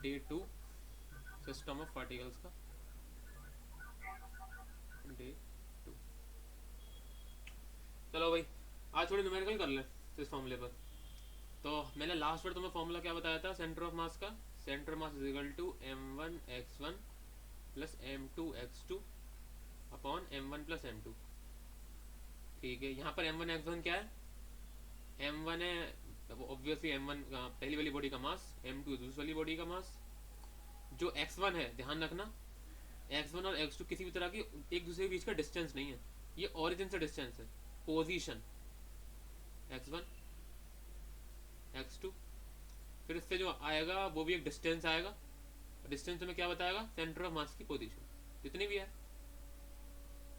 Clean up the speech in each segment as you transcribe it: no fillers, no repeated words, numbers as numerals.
Day 2 system of particles का day 2। चलो भाई आज थोड़ी न्यूमेरिकल कर ले इस फॉर्मूले पर। तो मैंने लास्ट बार तुम्हें फॉर्मूला क्या बताया था सेंटर ऑफ मास का? Centre mass is equal to m1 x1 plus m2 x2 upon m1 plus m2। ठीक है, यहाँ पर m1 x1 क्या है? m1 है ऑब्वियसली m1 पहली वाली बॉडी का मास, m2 दूसरी वाली बॉडी का मास। जो x1 है ध्यान रखना, x1 और x2 किसी भी तरह की एक दूसरे के बीच का डिस्टेंस नहीं है, ये ओरिजिन से डिस्टेंस है, पोजीशन x1 x2। फिर इससे जो आएगा वो भी एक डिस्टेंस आएगा, डिस्टेंस में क्या बताएगा? सेंटर ऑफ मास की पोजीशन जितनी भी है।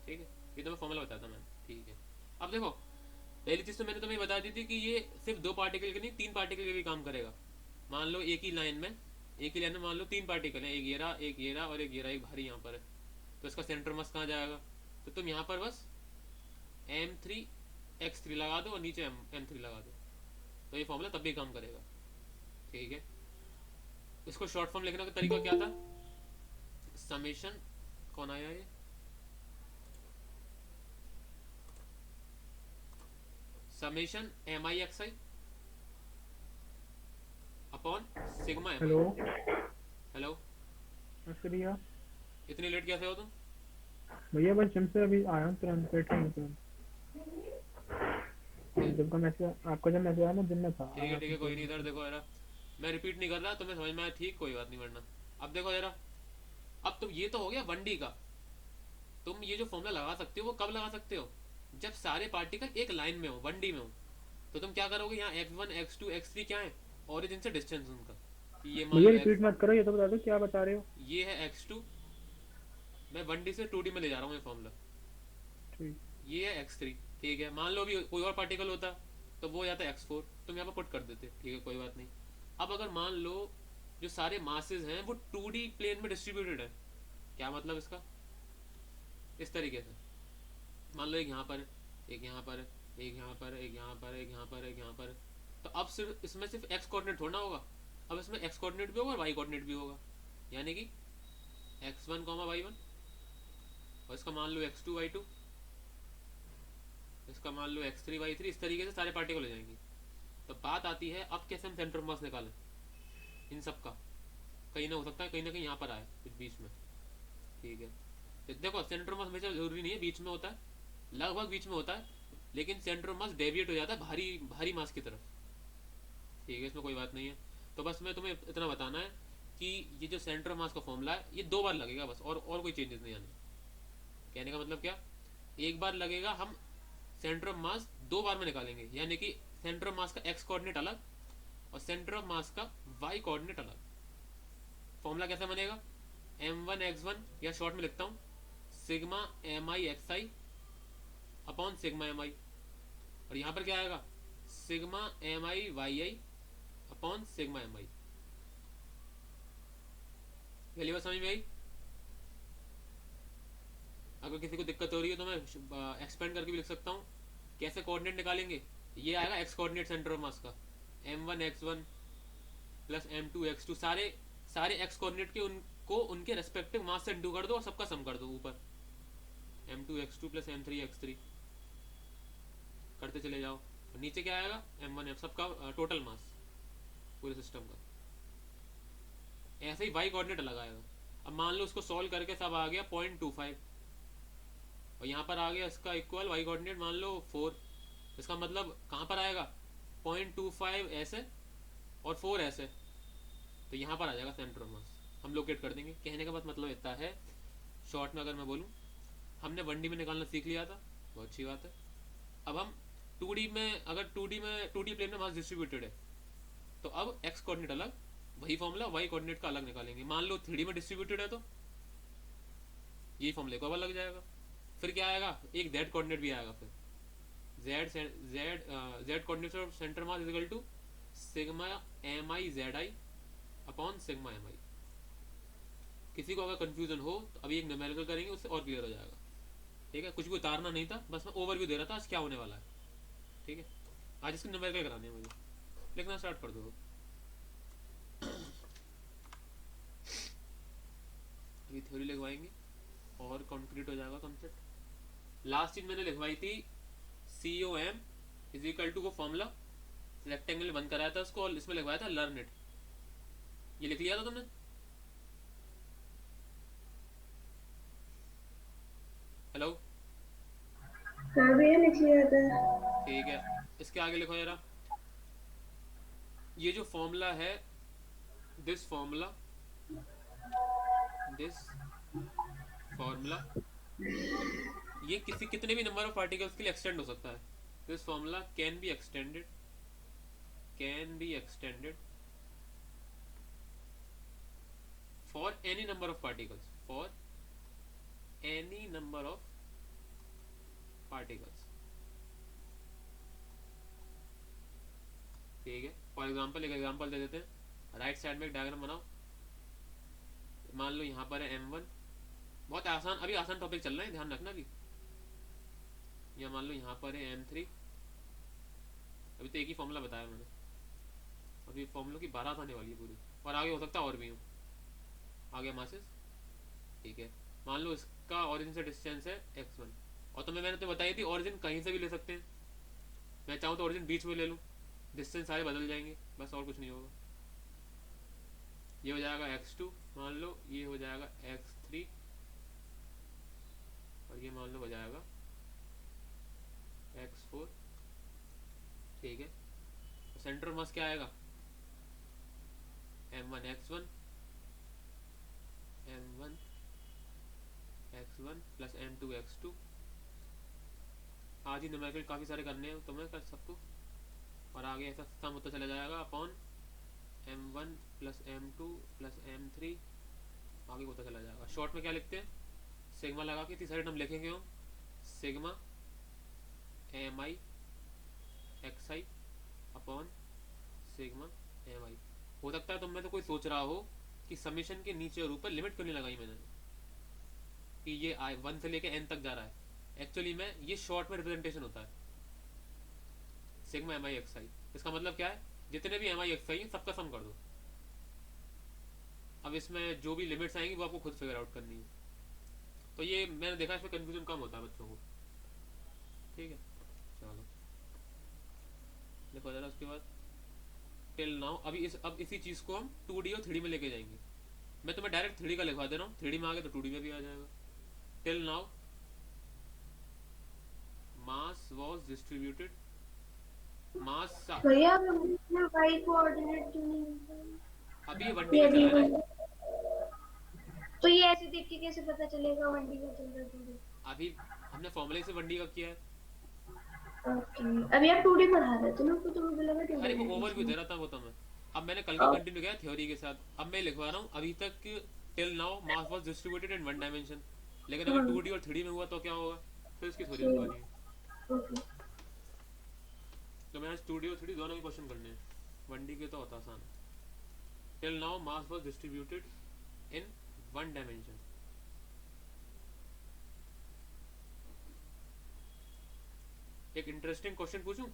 ठीक है, ये तो मैं फॉर्मूला बताता मैंने। ठीक है, अब देखो पहली चीज तो मैंने तुम्हें बता दी थी कि ये सिर्फ 2 पार्टिकल के नहीं 3 पार्टिकल के भी काम करेगा। मान लो एक ही लाइन में मान लो 3 पार्टिकल है, एक ये रहा और एक ये रहा, एक भारी यहाँ पर है, तो इसका सेंटर मास कहाँ जाएगा? तो तुम यहाँ पर बस m3x3 लगा दो और नीचे m3 लगा दो, तो ये फॉर्मूला तब भी काम करेगा। ठीक है, इसको शॉर्ट फॉर्म लिखने का तरीका क्या था? समेशन, कौन आया ये? Summation mi(xi) upon sigma mi। Hello. Hello, नमस्ते भैया। इतनी लेट कैसे हो तुम? भैया बस जिम से अभी आया हूँ, तुरंत बैठा हूँ तुरंत। हाँ, जब का मैसेज आपका जब मैसेज आया ना, जिम में था, ठीक है आया ठीक था है, कोई नहीं। इधर तुरंत। देखो जरा, मैं रिपीट नहीं कर रहा, तुम्हें समझ में आया ठीक, कोई बात नहीं। वरना अब देखो जरा, अब तुम ये तो हो गया 1D का। तुम ये जो फॉर्मूला लगा सकते हो वो कब लगा सकते हो? जब सारे पार्टिकल एक लाइन में हो, 1D में हो। तो तुम क्या करोगे, यहाँ x1 x2 x3 क्या है? ओरिजिन से डिस्टेंस उनका, कि ये मान भैया लो रिपीट x, मत करो, ये तो बता दो क्या बता रहे हो। ये है x2, मैं 1D से 2D में ले जा रहा हूँ ये फॉर्मूला। ठीक। ये है x3। ठीक है, मान लो अभी कोई और पार्टिकल होता तो वो जाता x4, तुम यहाँ पर पुट कर देते। ठीक है, कोई बात नहीं। अब अगर मान लो जो सारे मासेस हैं वो 2D प्लेन में डिस्ट्रीब्यूटेड है, क्या मतलब इसका? इस तरीके से मान लो एक यहाँ पर, एक यहाँ पर, एक यहाँ पर, एक यहाँ पर, एक यहाँ पर, एक यहाँ पर। तो अब सिर्फ इसमें सिर्फ एक्स कोऑर्डिनेट थोड़ा होगा, अब इसमें एक्स कोऑर्डिनेट भी होगा और वाई कोऑर्डिनेट भी होगा, यानी कि x1 कॉमा y1, और इसका मान लो x2 y2, इसका मान लो x3 y3। इस तरीके से सारे पार्टिकल हो जाएंगे। तो बात आती है अब कैसे हम सेंटर ऑफ मास निकालें इन सब का? कहीं ना हो सकता है कहीं ना कहीं यहाँ पर आए कुछ बीच में। ठीक है, तो देखो सेंटर ऑफ मास हमेशा जरूरी नहीं है बीच में होता है, लगभग बीच में होता है, लेकिन सेंटर ऑफ मास डेविएट हो जाता है भारी भारी मास की तरफ। ठीक है, इसमें कोई बात नहीं है। तो बस मैं तुम्हें इतना बताना है कि ये जो सेंटर ऑफ मास का फॉर्मूला है ये 2 बार लगेगा बस, और कोई चेंजेस नहीं आने। कहने का मतलब क्या? एक बार लगेगा, हम सेंटर ऑफ मास 2 बार में निकालेंगे, यानी कि सेंटर ऑफ मास का एक्स कोऑर्डिनेट अलग और सेंटर ऑफ मास का वाई कोऑर्डिनेट अलग। फॉर्मूला कैसे बनेगा? m1x1, या शॉर्ट में लिखता हूँ sigma mi(xi) upon sigma mi, और यहाँ पर क्या आएगा? Sigma mi(yi) upon sigma mi। पहली बात समझ में आई? अगर किसी को दिक्कत हो रही है तो मैं एक्सपेंड करके भी लिख सकता हूँ। कैसे कोऑर्डिनेट निकालेंगे? ये आएगा x coordinate centre of mass का, m1x1 प्लस m2x2, सारे सारे एक्स कोऑर्डिनेट के उनको उनके रेस्पेक्टिव मास से इंटू कर दो और सबका सम कर दो ऊपर, m2x2 प्लस m3x3 करते चले जाओ। और नीचे क्या आएगा? m1 सबका टोटल मास पूरे सिस्टम का। ऐसे ही वाई कोऑर्डिनेट अलग आएगा। अब मान लो उसको सॉल्व करके सब आ गया 0.25, और यहाँ पर आ गया इसका इक्वल वाई कोऑर्डिनेट मान लो 4। इसका मतलब कहाँ पर आएगा? 0.25 ऐसे और 4 ऐसे, तो यहाँ पर आ जाएगा सेंटर ऑफ मास, हम लोकेट कर देंगे। कहने का बस मतलब इतना है, शॉर्ट में अगर मैं बोलूँ, हमने 1D में निकालना सीख लिया था, बहुत अच्छी बात है। अब हम 2D में, अगर 2D प्लेन में मास डिस्ट्रीब्यूटेड है तो अब एक्स कोऑर्डिनेट अलग, वही फॉर्मूला वाई कोऑर्डिनेट का अलग निकालेंगे। मान लो 3D में डिस्ट्रीब्यूटेड है तो यही फॉर्मूले को अब लग जाएगा। फिर क्या आएगा? एक जेड कोऑर्डिनेट भी आएगा। फिर Z coordinate of centre mass is equal to sigma mi(zi) upon sigma mi। किसी को अगर कंफ्यूजन हो तो अभी एक न्यूमेरिकल करेंगे, उससे और क्लियर हो जाएगा। ठीक है, कुछ भी उतारना नहीं था, बस मैं ओवरव्यू दे रहा था आज क्या होने वाला है। ठीक है, आज इसकी न्यूमेरिकल करानी है मुझे, लिखना स्टार्ट कर दो। अभी थ्योरी लिखवाएंगे और कंक्रीट हो जाएगा कॉन्सेप्ट। लास्ट चीज मैंने लिखवाई थी C O M is equal to वो फॉर्मूला, रेक्टेंगल बंद कराया था उसको और इसमें लिखवाया था लर्न इट। ये लिख लिया था तुमने? हेलो? हाँ भैया लिख लिया था। ठीक है, इसके आगे लिखो जरा। ये जो फॉर्मूला है, दिस फॉर्मूला, दिस फॉर्मूला, ये किसी कितने भी नंबर ऑफ पार्टिकल्स के लिए एक्सटेंड हो सकता है। This formula can be extended, can be extended for any number of particles, for any number of particles. ठीक है, फॉर एग्जांपल एक एग्जांपल दे देते हैं। राइट साइड में एक डायग्राम बनाओ। मान लो यहाँ पर है m1, बहुत आसान, अभी आसान टॉपिक चल रहा है, ध्यान रखना। अभी या मान लो यहाँ पर है m3। अभी तो एक ही फॉर्मूला बताया मैंने, अभी फॉर्मूलों की बारात आने वाली है पूरी, और आगे हो सकता है और भी हो। आगे मासेस, ठीक है। मान लो इसका ओरिजिन से डिस्टेंस है x1, और तुम्हें मैंने तो बताई थी ओरिजिन कहीं से भी ले सकते हैं। मैं चाहूँ तो ओरिजिन बीच में ले लूँ, डिस्टेंस सारे बदल जाएंगे, बस और कुछ नहीं होगा। ये हो जाएगा x2, मान लो ये हो जाएगा x3, और ये मान लो हो जाएगा x4। ठीक है, सेंटर मास क्या आएगा? m1 x1, m1 x1 plus m2 x2। आज ही न्यूमेरिकल काफ़ी सारे करने हैं तुम्हें, कर सबको, और आगे ऐसा सम होता चला जाएगा upon m1 plus m2 plus m3, आगे होता चला जाएगा। शॉर्ट में क्या लिखते हैं? सिग्मा लगा के तीसरे टर्म लिखेंगे हम, सिग्मा एम आई एक्स आई अपॉन सिग्मा एम आई। हो सकता है तुम में तो कोई सोच रहा हो कि समीशन के नीचे और ऊपर लिमिट क्यों नहीं लगाई मैंने, कि ये आई 1 से लेके n तक जा रहा है। एक्चुअली में ये शॉर्ट में रिप्रेजेंटेशन होता है, सिग्मा एम आई एक्स आई। इसका मतलब क्या है? जितने भी एम आई एक्स आई है सबका सम कर दो। अब इसमें जो भी लिमिट्स आएंगी वो आपको खुद फिगर आउट करनी है। तो ये मैंने देखा इसमें कंफ्यूजन कम होता है बच्चों को। ठीक है, चलो देखो जरा उसके बाद टिल नाउ। अब इसी चीज़ को हम 2D और 3D में लेके जाएंगे। मैं तुम्हें डायरेक्ट 3D का लिखवा दे रहा हूँ, 3D में आ गया तो 2D में भी आ जाएगा। Till now mass was distributed, mass भैया वाई कोऑर्डिनेट क्यों नहीं मिलता? अभी 1D ये का चल अभी रहा है ना। तो ये ऐसे देख के कैसे पता चलेगा वनडी का चल रहा है? अभी हमने फॉर्मूले से 1D का किया है। ओके, अभी आप 2D पढ़ा रहे थे ना, तो मुझे लगा अरे वो 2D ओवरव्यू दे रहा था वो तो मैं। अब मैंने कल का कंटिन्यू किया थ्योरी के साथ, अब मैं लिखवा रहा हूँ अभी तक till now mass was distributed in 1 dimension, लेकिन अगर 2D और 3D में हुआ तो क्या होगा, फिर इसकी थ्योरी लिखवानी है। ओके। तो मैं आज 2D और 3D दोनों के क्वेश्चन करने हैं, 1D के तो होता आसान है। Till now mass was distributed in 1 dimension. एक इंटरेस्टिंग क्वेश्चन पूछूं?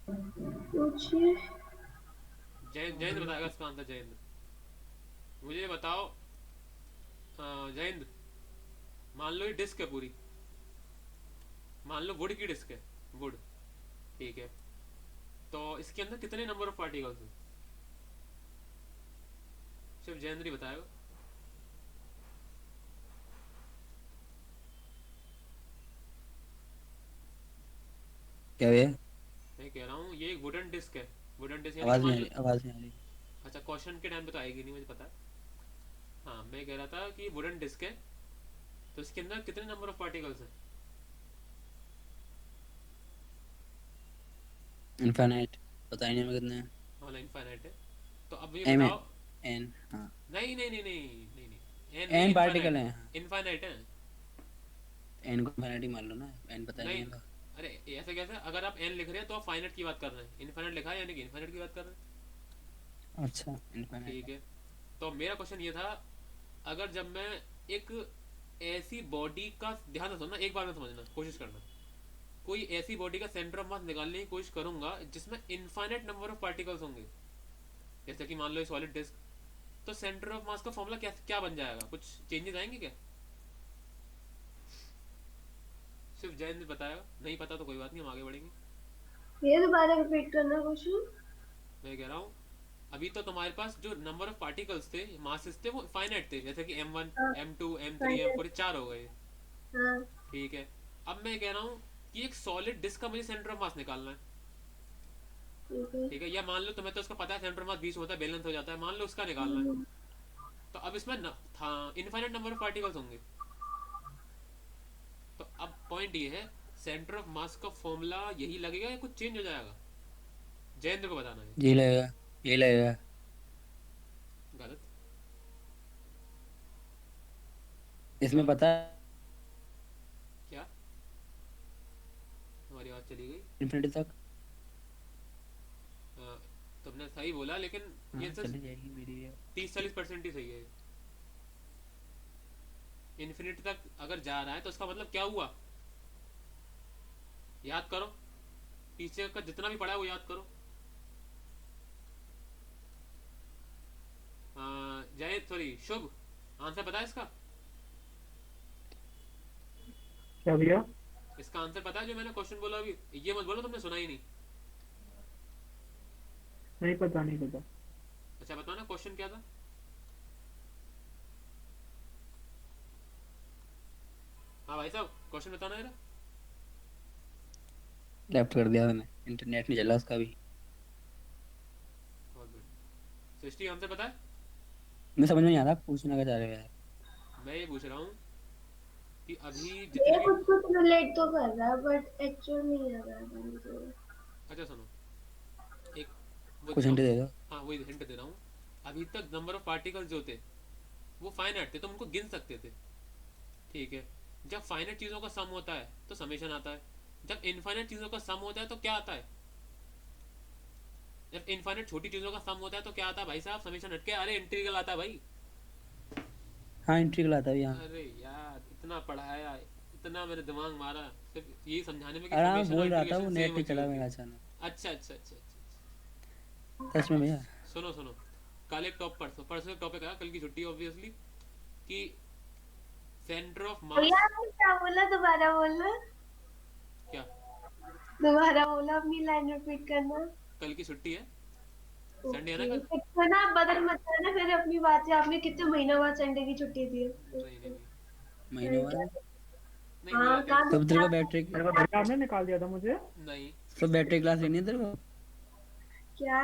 पूछिए। जयेंद्र बताएगा इसका आंसर। जयेंद्र मुझे बताओ, जयेंद्र मान लो ये डिस्क है पूरी, मान लो वुड की डिस्क है, वुड, ठीक है। तो इसके अंदर कितने नंबर ऑफ पार्टिकल्स हैं? सिर्फ जयेंद्र ही बताएगा। क्या भैया? मैं कह रहा हूँ ये एक वुडन डिस्क है, वुडन डिस्क यानी कि आवाज नहीं मान आ लो, रही, आवाज नहीं आ रही। अच्छा क्वेश्चन के टाइम पे तो आएगी नहीं मुझे पता है। हाँ मैं कह रहा था कि वुडन डिस्क है, तो इसके अंदर कितने नंबर ऑफ पार्टिकल्स हैं? इनफाइनाइट, पता ही नहीं मैं कितने हैं। हाँ इनफाइनाइट है। तो अब मुझे एम बताओ। एन, हाँ नहीं नहीं नहीं नहीं नहीं नहीं, एन नहीं, एन पार्टिकल इनफाइनाइट, है, हाँ। इनफाइनाइट है। एन को इनफाइनाइट ही मान लो ना, एन पता नहीं नहीं, है तो। अरे ऐसे कैसे? अगर आप एन लिख रहे हैं तो आप फाइनाइट की बात कर रहे हैं, इनफाइनाइट लिखा है यानी कि इनफाइनाइट की बात कर रहे हैं। अच्छा, इनफाइनाइट ठीक है। है, तो मेरा क्वेश्चन ये था, अगर जब मैं एक ऐसी बॉडी का, ध्यान से सुनना, एक बार में समझना कोशिश करना, कोई ऐसी बॉडी का सेंटर ऑफ मास निकालने की कोशिश करूंगा जिसमें इनफाइनाइट नंबर ऑफ पार्टिकल्स होंगे, जैसे कि मान लो सॉलिड डिस्क, तो सेंटर ऑफ मास का फॉर्मूला क्या क्या बन जाएगा? कुछ चेंजेस आएंगे क्या? सिर्फ जैन ने बताया, नहीं पता तो कोई बात नहीं, हम आगे बढ़ेंगे। ये दोबारा रिपीट करना क्वेश्चन। मैं कह रहा हूँ अभी तो तुम्हारे पास जो नंबर ऑफ पार्टिकल्स थे, मासेस थे, वो फाइनाइट थे, जैसे कि M1 हाँ M2 M3 फाइनल। M4 चार हो गए। हाँ ठीक है। अब मैं कह रहा हूँ कि एक सॉलिड डिस्क का मुझे सेंटर ऑफ मास निकालना है। ठीक है। ठीक है, या मान लो तुम्हें तो उसका पता है सेंटर ऑफ मास 20 होता है, बैलेंस हो जाता है, मान लो उसका निकालना है। हम्म, तो अब इसमें न, था इनफाइनाइट नंबर ऑफ पार्टिकल्स होंगे। तो अब पॉइंट ये है, सेंटर ऑफ मास का फॉर्मूला यही लगेगा या कुछ चेंज हो जाएगा? जयेंद्र को बताना है। यही लगेगा, यही लगेगा। गलत। इसमें गलत। पता है क्या? हमारी आवाज चली गई। इन्फिनिटी तक। अ, तुमने सही बोला, लेकिन ये हाँ सिर्फ चली जाएगी मेरी भी। 30-40% ही सही है। इन्फिनिटी तक अगर जा रहा है तो उसका मतलब क्या हुआ? याद करो, पीछे का जितना भी पढ़ा है वो याद करो। जय सॉरी शुभ, आंसर पता है इसका? क्या भैया? इसका आंसर पता है जो मैंने क्वेश्चन बोला अभी? ये मत बोलो तुमने सुना ही नहीं। नहीं पता, नहीं पता। अच्छा बताओ ना क्वेश्चन क्या था। हाँ भाई साहब, क्वेश्चन बताना जरा। लेफ्ट कर दिया मैंने, इंटरनेट नहीं चला उसका भी। बहुत बढ़िया। सृष्टि आंसर पता है? मैं समझ में नहीं आ रहा, पूछना क्या चाह रहे हो यार। मैं ये पूछ रहा हूँ कि अभी ये जितने भी, कुछ कुछ रिलेट तो कर रहा है बट एक्चुअल नहीं आ रहा है मुझे। अच्छा सुनो, एक वो कुछ जो, हिंट दे दो। हाँ वही हिंट दे रहा हूँ। अभी तक नंबर ऑफ पार्टिकल्स जो थे वो फाइनाइट थे, तो उनको गिन सकते थे। ठीक है। जब फाइनाइट चीज़ों का सम होता है तो समेशन आता है। जब इनफाइनाइट चीज़ों का सम होता है तो क्या आता है? जब इनफाइनाइट छोटी चीज़ों का सम होता है तो क्या आता है भाई साहब? समेशन हटके अरे इंटीग्रल आता है भाई। हाँ इंट्री आता है यहाँ। अरे यार इतना पढ़ाया, इतना मैंने दिमाग मारा सिर्फ यही समझाने में कि आराम समेशन और बोल रहा था, वो इंटीग्रेशन सेम नेट नहीं होती चला होती मेरा है। अचानक। अच्छा अच्छा अच्छा अच्छा। सच में भैया। सुनो सुनो, कल एक टॉप परसों परसों एक टॉपिक आया, कल की छुट्टी ऑब्वियसली, कि सेंटर ऑफ भैया मास। आपने क्या बोला, दोबारा बोलना। क्या? दोबारा बोला, अपनी लाइन रिपीट करना। कल की छुट्टी है, संडे है ना ओके, कल। तो ना आप बदल मत करना फिर अपनी बात से। आपने कितने महीनों बाद संडे की छुट्टी दी है? नहीं नहीं नहीं, महीनों क्या? बाद। नहीं हो हाँ जाती है काम तो तेरे को क्या? बैटरी, मेरे को भैया आपने निकाल दिया था मुझे। नहीं। तो बैटरी क्लास लेनी है तेरे को। क्या?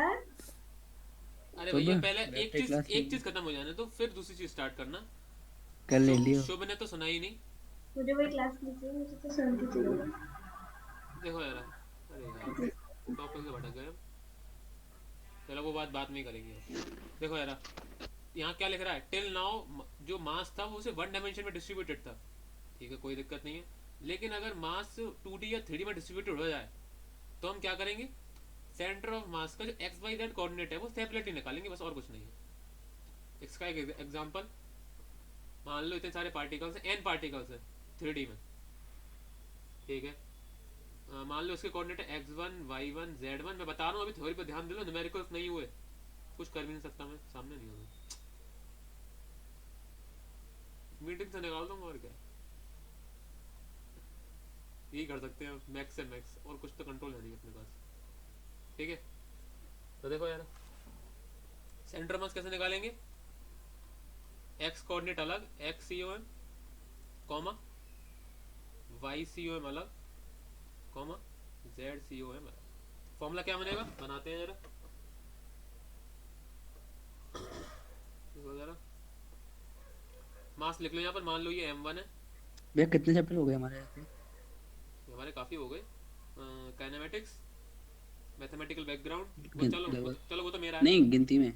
अरे तो भैया पहले बैटरी क्लास एक लेनी चीज है। खत्म हो जाने तो फिर दूसरी चीज स्टार्ट करना। कल ले लियो। शुभ ने तो सुना ही नहीं। मुझे वही क्लास नहीं चाहिए, मुझे तो शांति चाहिए। देखो यार, अरे यार टॉपिक से भटक गए हम। चलो वो बात बाद में ही करेंगे अब। देखो यार, यहाँ क्या लिख रहा है, टिल नाउ जो मास था वो सिर्फ वन डायमेंशन में डिस्ट्रीब्यूटेड था। ठीक है, कोई दिक्कत नहीं है। लेकिन अगर मास 2D या 3D में डिस्ट्रीब्यूटेड हो जाए तो हम क्या करेंगे? सेंटर ऑफ मास का जो XYZ कोऑर्डिनेट है वो सेपरेटली निकालेंगे, बस और कुछ नहीं है। इसका एक एग्जांपल, मान लो इतने सारे पार्टिकल्स हैं, n पार्टिकल्स है 3D में। ठीक है। मान लो इसके कोऑर्डिनेट है x1 y1 z1। मैं बता रहा हूँ अभी, थ्योरी पे ध्यान दे लो, न्यूमेरिकल्स नहीं हुए कुछ कर भी नहीं सकता मैं, सामने नहीं होगा, मीटिंग से निकाल दूंगा और क्या। यही कर सकते हैं मैक्स से मैक्स, और कुछ तो कंट्रोल है नहीं अपने पास। ठीक है। तो देखो यार, सेंटर मास कैसे निकालेंगे? एक्स कोऑर्डिनेट अलग XCOM कॉमा, YCOM अलग कॉमा, ZCOM अलग। फॉर्मूला क्या बनेगा बनाते हैं जरा, देखो जरा। मास लिख लो यहाँ पर, मान लो ये M1 है। भैया कितने चैप्टर हो गए हमारे यहाँ पे? हमारे काफ़ी हो गए। काइनेमेटिक्स, मैथमेटिकल बैकग्राउंड, वो चलो देखो, चलो वो तो मेरा है। नहीं गिनती में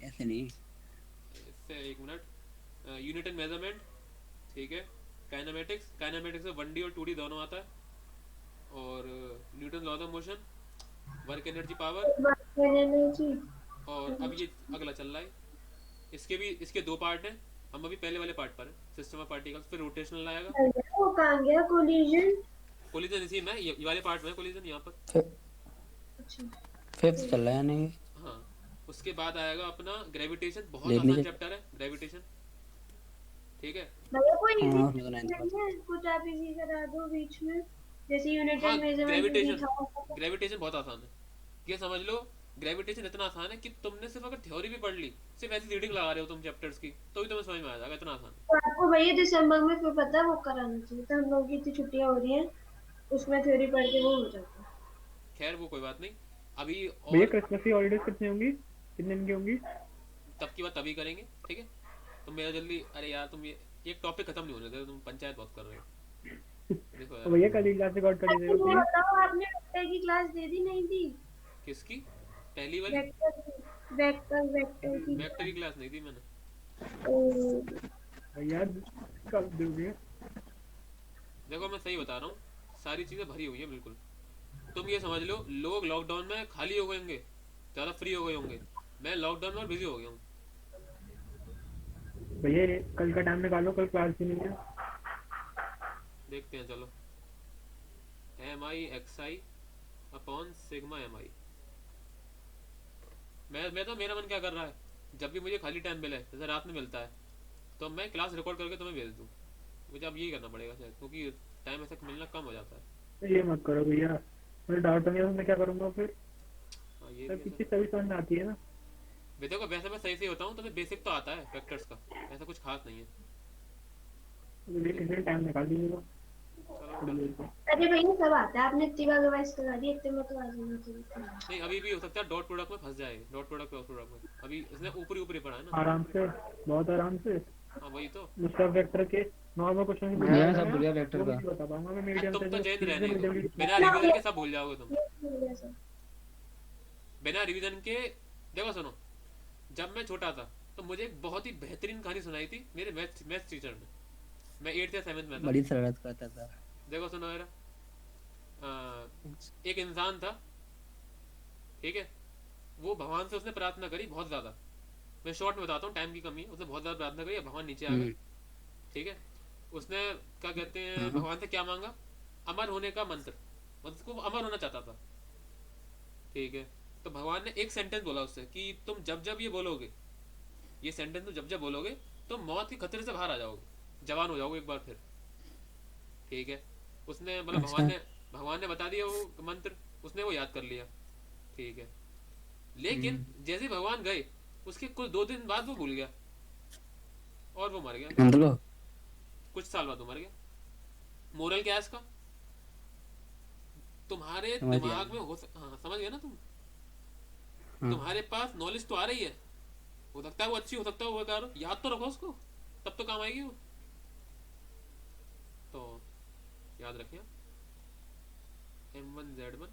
ऐसे नहीं। इससे एक मिनट, यूनिट एंड मेजरमेंट। ठीक है। काइनेमेटिक्स, काइनेमेटिक्स में 1D और 2D दोनों आता है। और Newton law of motion, work energy power. मैंने नहीं की। और अब ये अगला चल रहा है, इसके भी इसके दो पार्ट हैं। हम अभी पहले वाले पार्ट पर हैं, सिस्टम ऑफ पार्टिकल्स, फिर रोटेशनल आएगा। वो कहाँ गया कोलिजन? कोलिजन इसी में, ये वाले पार्ट में कोलिजन यहाँ पर। अच्छा फिफ्थ चल रहा है यानी। हाँ। उसके बाद आएगा अपना ग्रेविटेशन, बहुत देखने आसान के चैप्टर है ग्रेविटेशन, ठीक है। भैया कोई हाँ इजी उसमें तो 9th क्लास। नहीं है, कुछ आप इजी करा दो बीच में, जैसे यूनिट हाँ एंड मेजरमेंट इजी ग्रेविटेशन, था। ग्रेविटेशन बहुत आसान है, ये समझ लो। ग्रेविटेशन इतना आसान है कि तुमने सिर्फ अगर थ्योरी भी पढ़ ली, सिर्फ ऐसी रीडिंग लगा रहे हो तुम चैप्टर्स की, तो भी तुम्हें समझ में आ जाएगा, इतना आसान है। तो आपको भैया दिसंबर में फिर पता है वो कराना चाहिए था, हम लोगों की इतनी छुट्टियां हो रही हैं, उसमें थ्योरी पढ़ के वो हो जाता है। खैर वो कोई बात नहीं अभी। भैया और क्रिसमस की हॉलीडेज कितनी होंगी, कितने दिन की होंगी? तब की बात तभी करेंगे, ठीक है। तुम मेरा जल्दी, अरे यार तुम ये एक टॉपिक खत्म नहीं होने दे, तुम पंचायत बहुत कर रहे हो। देखो तो यार, भैया कल ही क्लास रिकॉर्ड कर अच्छा दीजिएगा ये प्लीज। बताओ, आपने वेक्टर की क्लास दे दी नहीं दी? किसकी? पहली वाली? वेक्टर की, वेक्टर वेक्टर की वेक्टर की क्लास। क्लास नहीं दी मैंने। ओ, भैया कब दोगे? देखो मैं सही बता रहा हूँ, सारी चीज़ें भरी हुई है बिल्कुल। तुम ये समझ लो, लोग लॉकडाउन में खाली हो गए होंगे, ज़्यादा फ्री हो गए होंगे, मैं लॉकडाउन में और बिजी हो गया हूँ। भैया ये कल का टाइम निकालो, कल क्लास भी नहीं है। देखते हैं चलो। MI XI upon sigma MI। मैं तो, मेरा मन क्या कर रहा है, जब भी मुझे खाली टाइम मिले, जैसे रात में मिलता है, तो मैं क्लास रिकॉर्ड करके तुम्हें भेज दूँ। मुझे अब यही करना पड़ेगा शायद, क्योंकि टाइम ऐसा मिलना कम हो जाता है। ये मत करो भैया, मुझे डाउट नहीं है तो मैं क्या करूँगा फिर? हाँ ये भी सब है कितनी सर। सभी समझ में आती है ना। देखो वैसे मैं सही से बताऊँ, तुम्हें बेसिक तो आता है वेक्टर्स का, ऐसा कुछ खास नहीं है। तो भैया कितने टाइम निकाल दीजिएगा चलो थोड़ी कर देर लेते से। हैं। अरे भैया सब आता है, आपने इतनी बार रिवाइज करा दी, इतने में तो आ जाना चाहिए था। नहीं अभी भी हो सकता है डॉट प्रोडक्ट में फंस जाए, डॉट प्रोडक्ट क्रॉस प्रोडक्ट में, अभी इसने ऊपरी ऊपरी पढ़ा है ना। आराम से, बहुत आराम से। हाँ वही तो। मुझे वेक्टर के नॉर्मल क्वेश्चन मैंने सब भूल गया वेक्टर वो भी का। नहीं बता पाऊंगा मैं, हाँ मीडियम तुम से तो जो जैन सीधे रहने ही दो, मीडियम। बिना ना रिवीजन ये के सब भूल जाओगे तुम। ये हो गया सब। बिना रिवीजन के। देखो सुनो, जब मैं छोटा था तो मुझे एक बहुत ही बेहतरीन कहानी सुनाई थी मेरे मैथ्स टीचर ने। मैं 8th या 7th में था। बड़ी शरारत करता था। देखो सुनो मेरा, एक इंसान था, ठीक है। वो भगवान से उसने प्रार्थना करी बहुत ज़्यादा। मैं शॉर्ट में बताता हूँ, टाइम की कमी है, उसने बहुत ज़्यादा प्रार्थना करी, भगवान नीचे आ गए, हम्म। ठीक है। उसने क्या कहते हैं, हाँ। भगवान से क्या मांगा? अमर होने का मंत्र, मतलब उसको अमर होना चाहता था, ठीक है। तो भगवान ने एक सेंटेंस बोला उससे कि तुम जब जब ये बोलोगे, ये सेंटेंस तुम जब जब बोलोगे, तो मौत के खतरे से बाहर आ जाओगे, जवान हो जाओगे एक बार फिर, ठीक है। उसने मतलब अच्छा। भगवान ने बता दिया वो मंत्र, उसने वो याद कर लिया, ठीक है। लेकिन जैसे ही भगवान गए, उसके कुछ 2 दिन बाद वो भूल गया और वो मर गया। मंत्र को। कुछ साल बाद वो मर गया। मोरल क्या है इसका? तुम्हारे समझ गया दिमाग मैं। में हाँ समझ गया ना तुम। हाँ। तुम्हारे पास नॉलेज तो आ रही है, हो सकता है वो अच्छी, हो सकता है वो बेकार हो, याद तो रखो उसको, तब तो काम आएगी वो। तो याद रखिए, M1Z1।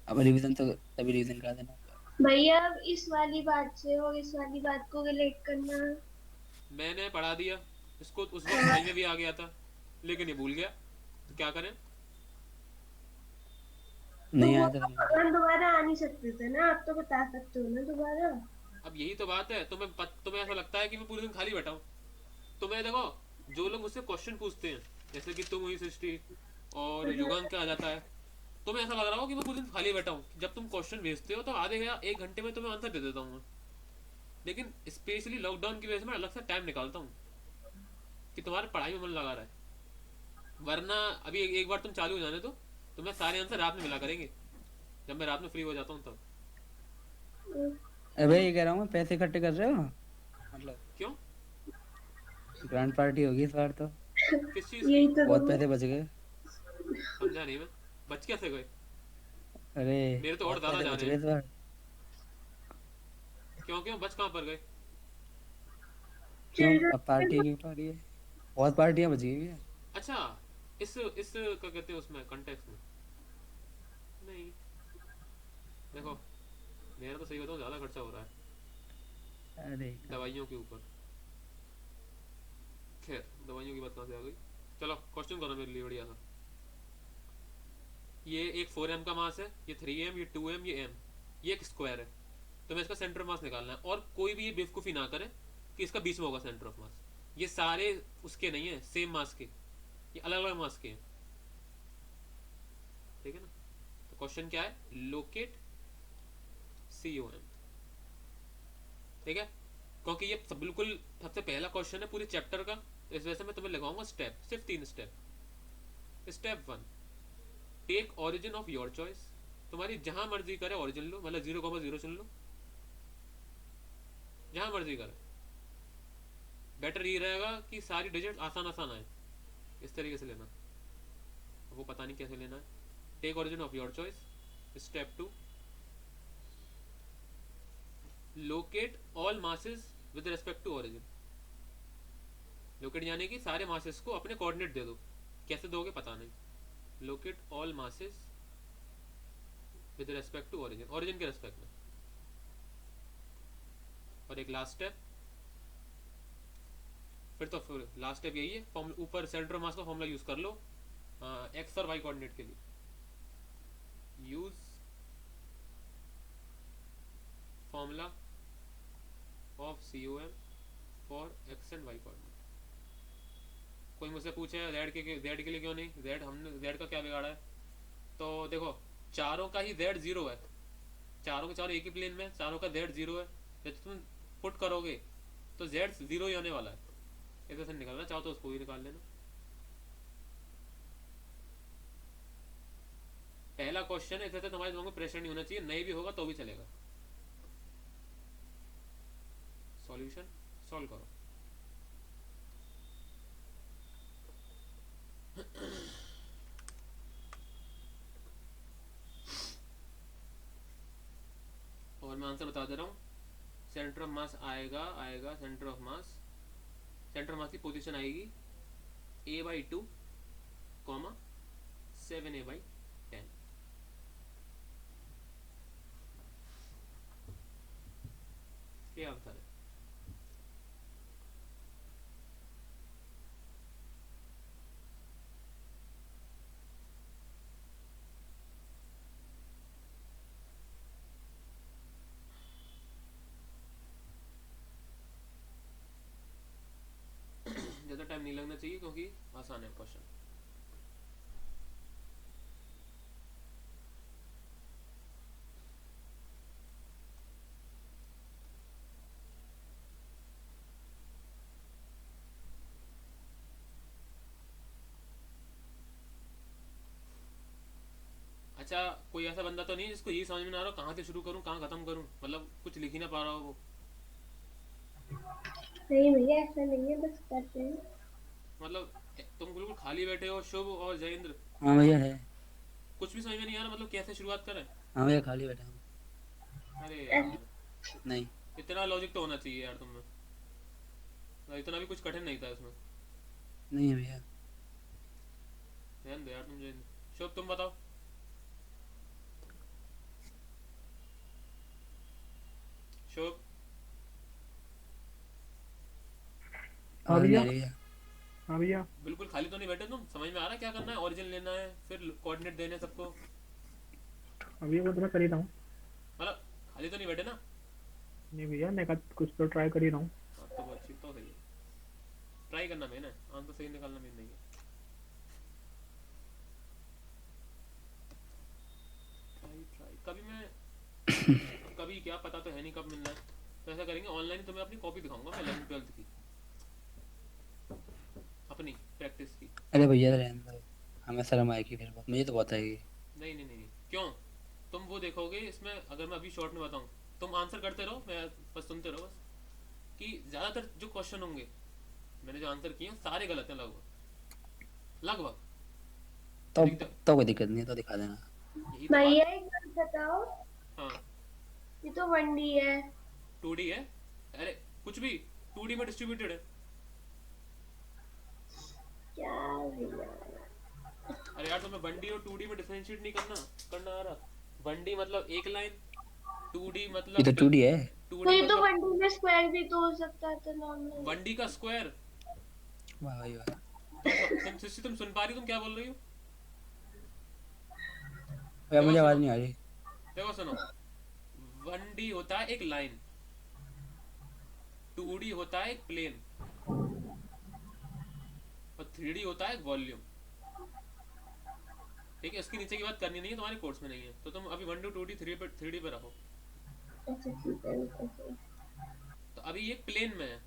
अब रिवीजन तो तभी रिवीजन करा देना। भैया अब इस वाली बात से और इस वाली बात को रिलेट करना। मैंने पढ़ा दिया इसको, उस वक्त समझ में भी आ गया था, लेकिन ये भूल गया, तो क्या करें? तो नहीं वो आया था तो समझ में। हम दोबारा आ नहीं सकते थे ना, आप तो बता सकते हो ना दोबारा। अब यही तो बात है, तुम्हें ऐसा लगता है कि मैं पूरे दिन खाली बैठा हूँ। तुम्हें देखो, जो लोग मुझसे क्वेश्चन पूछते हैं, जैसे कि तुम हुई सृष्टि और युगांक क्या आ जाता है, तुम्हें ऐसा लग रहा हो कि मैं पूरे दिन खाली बैठा हूँ। जब तुम क्वेश्चन भेजते हो तो आधे या 1 घंटे में तुम्हें आंसर दे देता हूँ मैं। लेकिन स्पेशली लॉकडाउन की वजह से मैं अलग से टाइम निकालता हूँ कि तुम्हारे पढ़ाई में मन लगा रहा है। वरना अभी एक बार तुम चालू हो जाने दो, तो मैं सारे आंसर रात में मिला करेंगे, जब मैं रात में फ्री हो जाता हूँ तब। अरे भाई ये कह रहा हूँ मैं, पैसे इकट्ठे कर रहे हो मतलब? क्यों? ग्रैंड पार्टी होगी इस बार तो। किस चीज़ की? यही तो बहुत दूँ। पैसे बच गए। समझा नहीं मैं, बच कैसे गए? अरे मेरे तो और बहुत ज़्यादा पैसे जा बच रहे गए हैं। इस बार। क्यों क्यों बच कहाँ पर गए? क्यों? चिल्ड्रन अब पार्टी की पार्टी है। बहुत पार्टियां बच गई हैं। अच्छा, इस क्या कहते हैं उसमें कंटेक्स्ट में नहीं। देखो मेरा तो सही बताऊँ, ज़्यादा खर्चा हो रहा है अरे दवाइयों के ऊपर। खैर दवाइयों की बात कहाँ से आ गई? चलो क्वेश्चन करो मेरे लिए बढ़िया सा। ये एक 4m का मास है, ये 3m, ये 2m, ये m, ये एक स्क्वायर है। तो मैं इसका सेंटर मास निकालना है, और कोई भी ये बेवकूफ़ी ना करे कि इसका 20 में होगा सेंटर ऑफ मास। ये सारे उसके नहीं है सेम मास के, ये अलग अलग मास के हैं, ठीक है ना। तो क्वेश्चन क्या है? Locate COM। ठीक है, क्योंकि ये सब बिल्कुल सबसे पहला क्वेश्चन है पूरे चैप्टर का, इस वजह से मैं तुम्हें लगाऊंगा स्टेप, सिर्फ 3 step. Step 1, take origin of your choice. तुम्हारी जहां मर्जी करे ओरिजिन लो, मतलब 0,0 चुन लो, जहां मर्जी करे। बेटर ये रहेगा कि सारी डिजिट आसान आसान आए, इस तरीके से लेना, वो पता नहीं कैसे लेना है। Take origin of your choice. Step 2, locate all masses with respect to origin. Locate यानी कि सारे मासेस को अपने कोऑर्डिनेट दे दो, कैसे दोगे पता नहीं। Locate all masses with respect to origin, origin के रेस्पेक्ट में। और एक लास्ट स्टेप, फिर लास्ट स्टेप यही है, फॉर्मूला ऊपर सेंटर ऑफ मास का फॉर्मूला यूज कर लो एक्स और वाई कोऑर्डिनेट के लिए। Use formula of COM for x and y coordinate. कोई मुझसे पूछे जेड के लिए क्यों नहीं, जेड हमने जेड का क्या बिगाड़ा है? तो देखो चारों का ही जेड 0 है, चारों के चारों एक ही प्लेन में, चारों का जेड 0 है। जब तुम पुट करोगे तो जेड 0 ही होने वाला है, इधर से निकालना चाहो तो उसको ही निकाल लेना। पहला क्वेश्चन है, इधर से तुम्हारे दिमाग में प्रेशर नहीं होना चाहिए, नहीं भी होगा तो भी चलेगा। सॉल्यूशन सॉल्व करो। और मैं आंसर बता दे रहा हूँ। सेंटर ऑफ मास आएगा centre of mass, centre of मास की पोजीशन आएगी a/2, 7a/10। ये आंसर है। ज़्यादा टाइम नहीं लगना चाहिए क्योंकि आसान है क्वेश्चन। अच्छा, कोई ऐसा बंदा तो नहीं जिसको ये समझ में ना आ रहा कहाँ से शुरू करूँ कहाँ खत्म करूँ, मतलब कुछ लिख ही ना पा रहा हो वो? नहीं भैया ऐसा नहीं है, बस करते हैं। मतलब तुम बिल्कुल खाली बैठे हो शुभ और जयेंद्र, हाँ भैया है। कुछ भी समझ में नहीं आ रहा, मतलब कैसे शुरुआत करें? हाँ भैया खाली बैठा हूँ। अरे यार, नहीं इतना लॉजिक तो होना चाहिए यार तुम में, इतना भी कुछ कठिन नहीं था इसमें। नहीं है भैया। ध्यान दो यार तुम जयेंद्र। शुभ तुम बताओ। शुभ हाँ आवाज नहीं भैया। आ रही भैया। हाँ भैया। बिल्कुल खाली तो नहीं बैठे तुम, समझ में आ रहा है क्या करना है? ओरिजिन लेना है, फिर कोऑर्डिनेट देने हैं सबको, अभी वो तो मैं कर ही रहा हूँ। मतलब खाली तो नहीं बैठे ना? नहीं भैया, मैं कुछ तो ट्राई कर ही रहा हूँ। हाँ तो वो अच्छी तो सही है, ट्राई करना मेन है, आंसर सही निकालना मेन नहीं है। ट्राई ट्राई कभी मैं कभी क्या पता तो है नहीं कब मिलना है, तो ऐसा करेंगे ऑनलाइन तुम्हें अपनी कॉपी दिखाऊंगा मैं 11th 12th की, अपनी प्रैक्टिस की। अरे भैया रहने दो, हमें शर्म आएगी फिर बहुत, मुझे तो बहुत आएगी। नहीं नहीं नहीं नहीं, क्यों? तुम वो देखोगे इसमें, अगर मैं अभी शॉर्ट में बताऊं, तुम आंसर करते रहो, मैं बस सुनते रहो बस, कि ज़्यादातर जो क्वेश्चन होंगे मैंने जो आंसर किए हैं सारे गलत हैं लगभग लगभग। तो दिख जाओ, तो कोई दिक्कत नहीं है, तो दिखा देना। यही तो भैया बात। एक बात बताओ, हाँ, ये तो 1D है। 2D है, अरे कुछ भी 2D में डिस्ट्रीब्यूटेड है। क्या भैया? अरे यार तुम्हें 1D और 2D में डिफरेंशिएट नहीं करना करना आ रहा। 1D मतलब एक लाइन, 2D ये तो मतलब 2D है। 2D तो ये तो मतलब 1D में स्क्वायर भी तो हो सकता था नॉर्मल। 1D का स्क्वायर। वाह भाई वाह। तुम सुन पा रही हो तुम क्या बोल रही हो? भैया देखो मुझे सुनो, आवाज नहीं आ रही। देखो सुनो, 1D होता है एक लाइन, 2D होता है एक प्लेन, और 3D होता है एक वॉल्यूम। ठीक है, इसके नीचे की बात करनी नहीं है, तुम्हारे कोर्स में नहीं है, तो तुम अभी 1D 2D 3D पे रहो। अच्छा ठीक है, ओके। तो अभी ये प्लेन में है,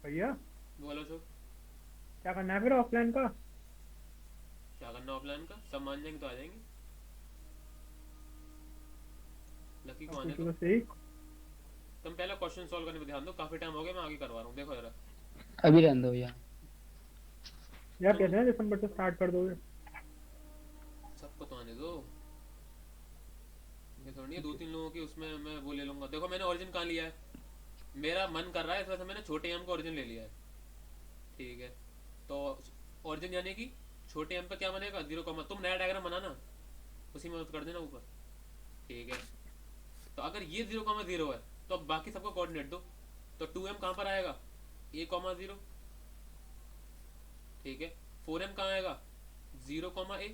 भैया बोलो सो क्या करना है फिर ऑफलाइन का? क्या करना ऑफलाइन का, सब मान जाएंगे तो आ जाएंगे। लकी को आने पूछो दो, तो सही। तुम पहले क्वेश्चन सॉल्व करने पे ध्यान दो, काफी टाइम हो गया, मैं आगे करवा रहा हूँ। देखो जरा अभी रहने दो भैया। यार कहते हैं दिसंबर से स्टार्ट कर दोगे। सबको तो आने दो, ये थोड़ी है 2-3 लोगों की उसमें मैं वो ले लूंगा। देखो मैंने ओरिजिन कहाँ लिया है, मेरा मन कर रहा है इस वजह से मैंने छोटे एम का ओरिजिन ले लिया है, ठीक है। तो ओरिजिन यानी कि छोटे एम पे क्या बनेगा, 0, तुम नया डायग्राम बनाना, उसी में कर देना ऊपर, ठीक है। तो अगर ये 0,0 है तो अब बाकी सबको कोऑर्डिनेट दो, तो 2m कहाँ पर आएगा, a,0, ठीक है। 4m कहाँ आएगा, 0,a।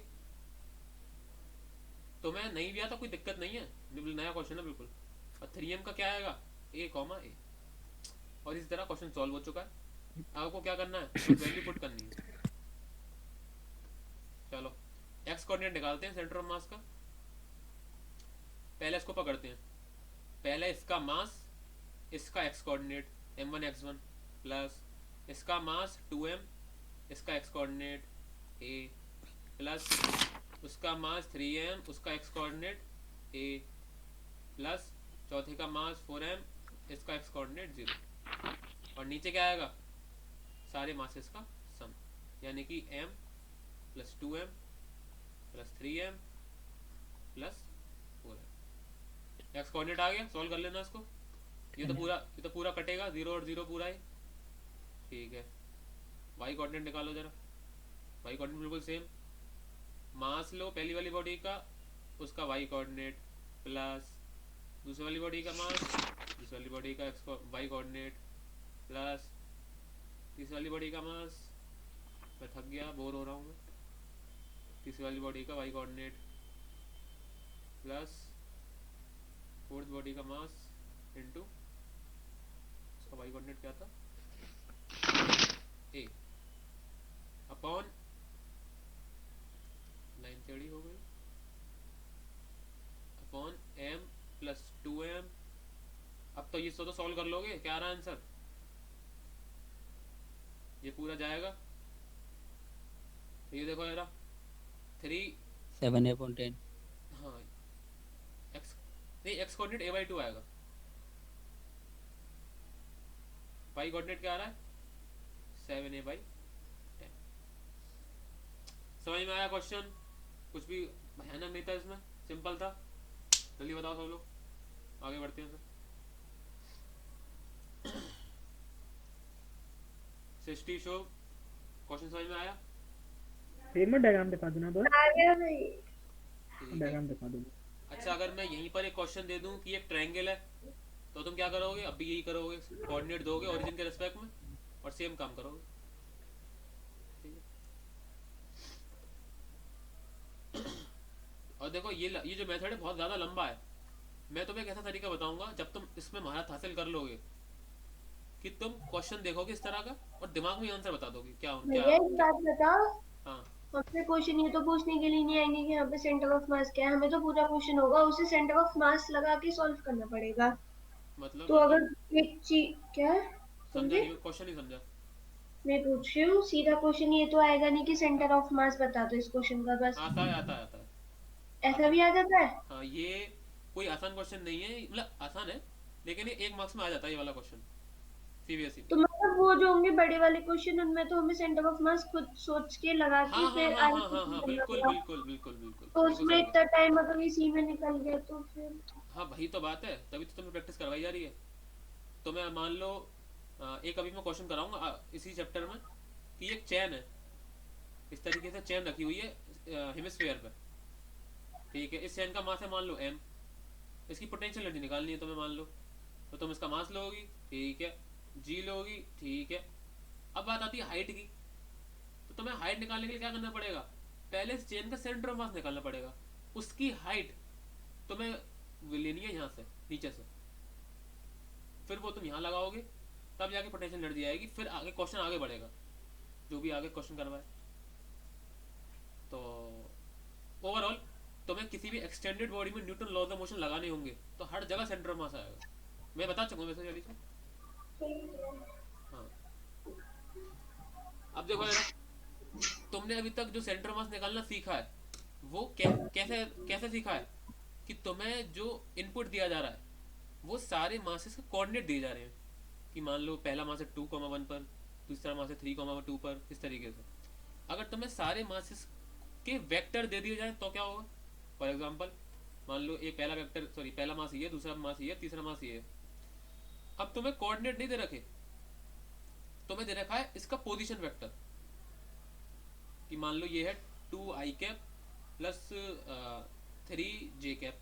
तो मैं नहीं भी आता कोई दिक्कत नहीं है, बिल्कुल नया क्वेश्चन है बिल्कुल। और 3m का क्या आएगा, a,a। और इस तरह क्वेश्चन सॉल्व हो चुका है। आपको क्या करना है, वैल्यू पुट करनी है। चलो एक्स कोऑर्डिनेट निकालते हैं सेंटर ऑफ मास का। पहले इसको पकड़ते हैं, पहले इसका मास, इसका x coordinate m1 x1 plus इसका मास 2m, इसका एक्स कोऑर्डिनेट a प्लस उसका मास 3m, उसका एक्स कोऑर्डिनेट a प्लस चौथे का मास 4m, इसका एक्स कोऑर्डिनेट 0। और नीचे क्या आएगा, सारे मासेस का सम, यानी कि m plus 2m plus 3m plus 4m। X coordinate आ गया, सॉल्व कर लेना इसको। ये तो पूरा कटेगा, 0 और 0 पूरा है, ठीक है। वाई कोऑर्डिनेट निकालो जरा, वाई कोऑर्डिनेट बिल्कुल सेम, मास लो पहली वाली बॉडी का, उसका वाई कोऑर्डिनेट प्लस दूसरी वाली बॉडी का मास, दूसरी वाली बॉडी का वाई कोऑर्डिनेट प्लस तीसरी वाली बॉडी का मास, मैं थक गया, बोर हो रहा हूँ मैं, तीसरी वाली बॉडी का y coordinate plus fourth body का मास इनटू उसका वाई कोऑर्डिनेट क्या था, ए अपॉन लाइन टेढ़ी हो गई, अपॉन m प्लस 2m। अब तो ये तो सॉल्व कर लोगे, क्या आ रहा है आंसर, ये पूरा जाएगा। तो ये देखो जरा 7a/10। हाँ एक्स नहीं, एक्स कोऑर्डिनेट a/2 आएगा, वाई कोऑर्डिनेट क्या आ रहा है 7a/10। समझ में आया क्वेश्चन, कुछ भी भयानक नहीं था इसमें, सिंपल था। जल्दी बताओ सब लोग, आगे बढ़ते हैं सर। सृष्टि शो, क्वेश्चन समझ में आया, एक मिनट डायग्राम दिखा देना बस। आ गया भाई। ठीक है। डायग्राम दिखा दो। अच्छा अगर मैं यहीं पर एक क्वेश्चन दे दूं कि एक ट्रायंगल है, तो तुम क्या करोगे, अब भी यही करोगे, कोऑर्डिनेट दोगे ओरिजिन के रिस्पेक्ट में और सेम काम करोगे, ठीक है। और देखो ये जो मेथड है बहुत ज़्यादा लंबा है, मैं तुम्हें एक ऐसा तरीका बताऊंगा जब तुम इसमें महारत हासिल कर लोगे कि तुम क्वेश्चन देखोगे इस तरह का और दिमाग में आंसर बता दोगे क्या क्या। भैया एक बात बताओ, हाँ हमसे क्वेश्चन ये तो पूछने के लिए नहीं आएंगे कि यहाँ पे सेंटर ऑफ मास क्या है, हमें तो पूरा क्वेश्चन होगा उसे सेंटर ऑफ मास लगा के सॉल्व करना पड़ेगा। तो अगर एक चीज क्या है, समझा समझे? नहीं, क्वेश्चन नहीं समझा। मैं पूछ रही हूँ सीधा क्वेश्चन, ये तो आएगा नहीं कि सेंटर ऑफ मास बता दो इस क्वेश्चन का, बस आता है आता है आता है ऐसा भी आ जाता है। हाँ ये कोई आसान क्वेश्चन नहीं है, मतलब आसान है लेकिन ये 1 मार्क्स में आ जाता है ये वाला क्वेश्चन सीबीएसई तो में। मतलब वो जो होंगे बड़े वाले क्वेश्चन उनमें तो हमें सेंटर ऑफ मास खुद सोच के लगा हाँ के हाँ फिर हाँ आगे हाँ हाँ हाँ करना बिल्कुल होगा। बिल्कुल बिल्कुल बिल्कुल तो बिल्कुल उसमें सही इतना बात। टाइम अगर इसी में निकल गया तो फिर हाँ वही तो बात है, तभी तो तुम्हें प्रैक्टिस करवाई जा रही है। तो मैं मान लो एक अभी मैं क्वेश्चन कराऊंगा इसी चैप्टर में कि एक चैन है, इस तरीके से चैन रखी हुई है हेमिस्फीयर पे, ठीक है। इस चैन का मास है मान लो m, इसकी पोटेंशियल एनर्जी निकालनी है तुम्हें मान लो, तो तुम इसका मास लोगी, ठीक है, g लोगी, ठीक है। अब बात आती है हाइट की, तो तुम्हें हाइट निकालने के लिए क्या करना पड़ेगा, पहले इस चेन का सेंटर ऑफ मास निकालना पड़ेगा, उसकी हाइट तुम्हें लेनी है यहाँ से नीचे से, फिर वो तुम यहाँ लगाओगे, तब जाके पोटेंशियल एनर्जी आएगी, फिर आगे क्वेश्चन आगे बढ़ेगा, जो भी आगे क्वेश्चन करवाए। तो ओवरऑल तुम्हें किसी भी एक्सटेंडेड बॉडी में न्यूटन लॉज ऑफ मोशन लगाने होंगे तो हर जगह सेंटर ऑफ मास आएगा। मैं बता चुका हूँ वैसे जल्दी से। हाँ, अब देखो जरा, तुमने अभी तक जो सेंटर ऑफ मास निकालना सीखा है वो कैसे कैसे सीखा है कि तुम्हें जो इनपुट दिया जा रहा है वो सारे मासेस के कोऑर्डिनेट दिए जा रहे हैं कि मान लो पहला मास है 2,1 पर, दूसरा मास है 3,2 पर, इस तरीके से। अगर तुम्हें सारे मासेस के वेक्टर दे दिए जाए तो क्या होगा? फॉर एग्जांपल मान लो एक पहला वेक्टर, सॉरी पहला मास ये है, दूसरा मास ये है, तीसरा मास ये है। अब तुम्हें कोऑर्डिनेट नहीं दे रखे, तुम्हें दे रखा है इसका पोजीशन वेक्टर कि मान लो ये है 2i cap plus 3j cap.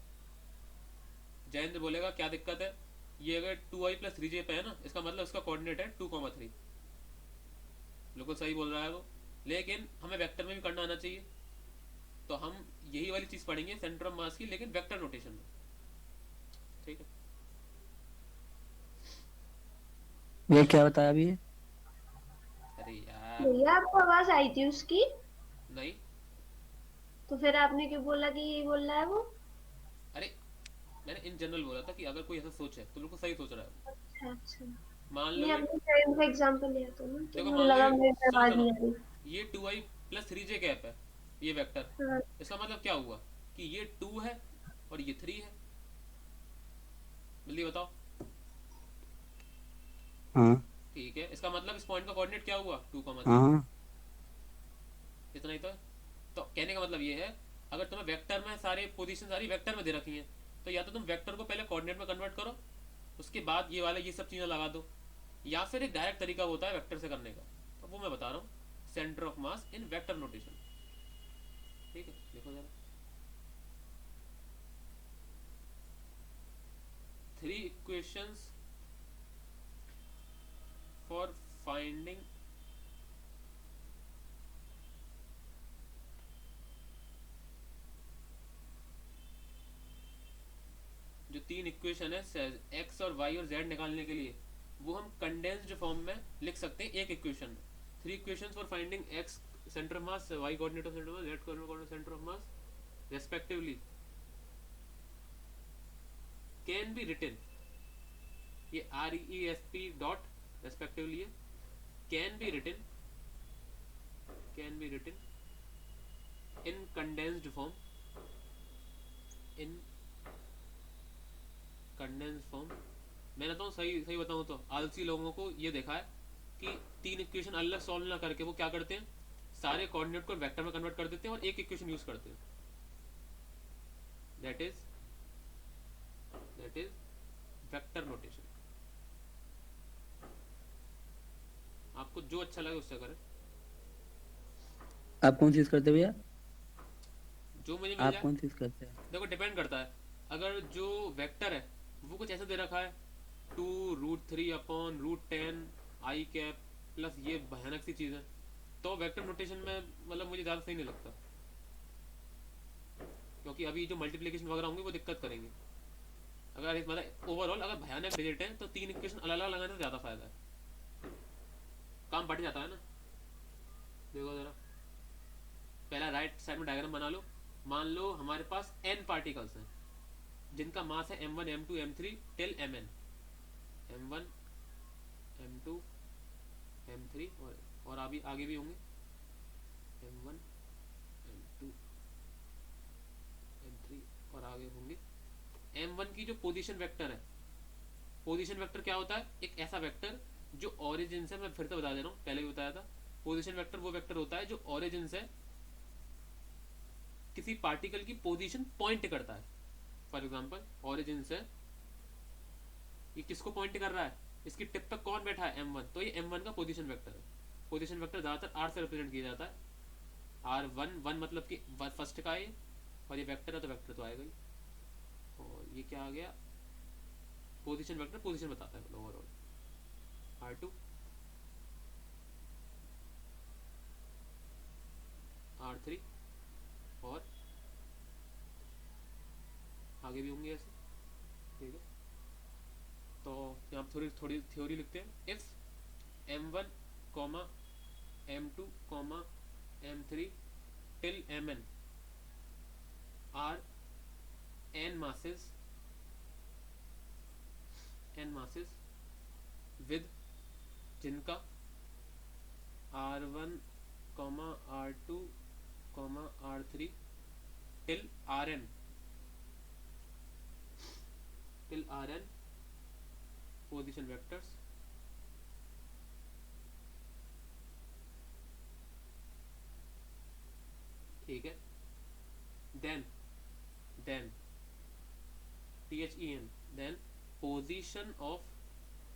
Jayendra बोलेगा क्या दिक्कत है, ये अगर 2i प्लस 3j पे है ना, इसका मतलब इसका कोऑर्डिनेट है 2,3। बिल्कुल सही बोल रहा है वो, लेकिन हमें वेक्टर में भी करना आना चाहिए। तो हम यही वाली चीज पढ़ेंगे सेंटर ऑफ मास की, लेकिन वेक्टर नोटेशन में। ठीक है, ये क्या बताया अभी? अरे यार भैया आपको आवाज आई थी उसकी? नहीं, तो फिर आपने क्यों बोला कि ये बोल रहा है वो? अरे मैंने इन जनरल बोला था कि अगर कोई ऐसा सोचे तो बिल्कुल सही सोच रहा है। अच्छा अच्छा, मान लो नहीं आपने टाइम का एग्जांपल लिया था ना, तो देखो, मुझे मान लो लगा ये, मेरी सुनो आवाज सुनो, नहीं आ रही। ये 2i प्लस 3j कैप है, ये वेक्टर। हाँ, इसका मतलब क्या हुआ कि ये 2 है और ये 3 है। जल्दी बताओ। हाँ ठीक है, इसका मतलब इस पॉइंट का कोऑर्डिनेट क्या हुआ? 2,3। हाँ इतना ही तो कहने का मतलब ये है, अगर तुम्हें वेक्टर में सारे पोजीशन सारी वेक्टर में दे रखी हैं तो या तो तुम वेक्टर को पहले कोऑर्डिनेट में कन्वर्ट करो, उसके बाद ये वाला ये सब चीज़ें लगा दो, या फिर एक डायरेक्ट तरीका होता है वेक्टर से करने का, तो वो मैं बता रहा हूँ, centre of mass in vector notation. ठीक है, देखो जरा, 3 इक्वेशंस फॉर फाइंडिंग जो 3 इक्वेशन है एक्स और वाई और जेड निकालने के लिए, वो हम कंडेंस्ड फॉर्म में लिख सकते हैं एक इक्वेशन में। 3 equations for finding x centre of mass, y coordinate of centre of mass, z coordinate of centre of mass respectively can be written, ये RESP डॉट रेस्पेक्टिवली है, can be written in condensed form, in condense form. मैंने तो सही सही बताऊं तो आलसी लोगों को ये देखा है कि 3 इक्वेशन अलग सॉल्व ना करके वो क्या करते हैं, सारे कोऑर्डिनेट को वेक्टर में कन्वर्ट कर देते हैं और एक इक्वेशन यूज करते हैं। That is vector notation. आपको जो अच्छा लगे उससे करें, आप कौन सी यूज करते हो भैया? जो मुझे मिल आप जाए। कौन सी यूज करते हैं? देखो डिपेंड करता है, अगर जो वेक्टर है वो कुछ ऐसा दे रखा है 2√3/√10 आई कैप प्लस ये भयानक सी चीज़ है, तो वेक्टर नोटेशन में मतलब मुझे ज़्यादा सही नहीं लगता, क्योंकि अभी जो मल्टीप्लिकेशन वगैरह होंगे वो दिक्कत करेंगे। अगर इस मतलब ओवरऑल अगर भयानक डिजिट है तो 3 इक्वेशन अलग अलग लगाने से ज़्यादा फायदा है, काम बढ़ जाता है ना। देखो ज़रा, पहला राइट साइड में डायग्राम बना लो। मान लो हमारे पास n पार्टिकल्स हैं जिनका मास है m1 m2 m3 till mn, m1 m2 m3 और आगे भी होंगे m1 m2 m3 और आगे होंगे। m1 की जो पोजीशन वेक्टर है, पोजीशन वेक्टर क्या होता है? एक ऐसा वेक्टर जो ओरिजिन से, मैं फिर से बता दे रहा हूँ, पहले भी बताया था, पोजीशन वेक्टर वो वेक्टर होता है जो ओरिजिन से किसी पार्टिकल की पोजीशन पॉइंट करता है। फॉर एग्जांपल ओरिजिन से ये किसको पॉइंट कर रहा है, इसकी टिप पे कौन बैठा है? m1, तो ये m1 का पोजीशन वेक्टर है। पोजीशन वेक्टर ज्यादातर r से रिप्रेजेंट किया जाता है, r1 मतलब कि फर्स्ट का है, और ये वेक्टर है तो वेक्टर तो आएगा ही। और ये क्या आ गया? पोजीशन वेक्टर पोजीशन बताता है मतलब ओवरऑल। r2 r3 और आगे भी होंगे ऐसे। ठीक है, तो यहाँ पर थोड़ी थोड़ी थ्योरी लिखते हैं। If m1, m2, m3 till mn are n masses with जिनका r1, r2, r3 till rn position vectors ठीक है। then then पोजीशन ऑफ,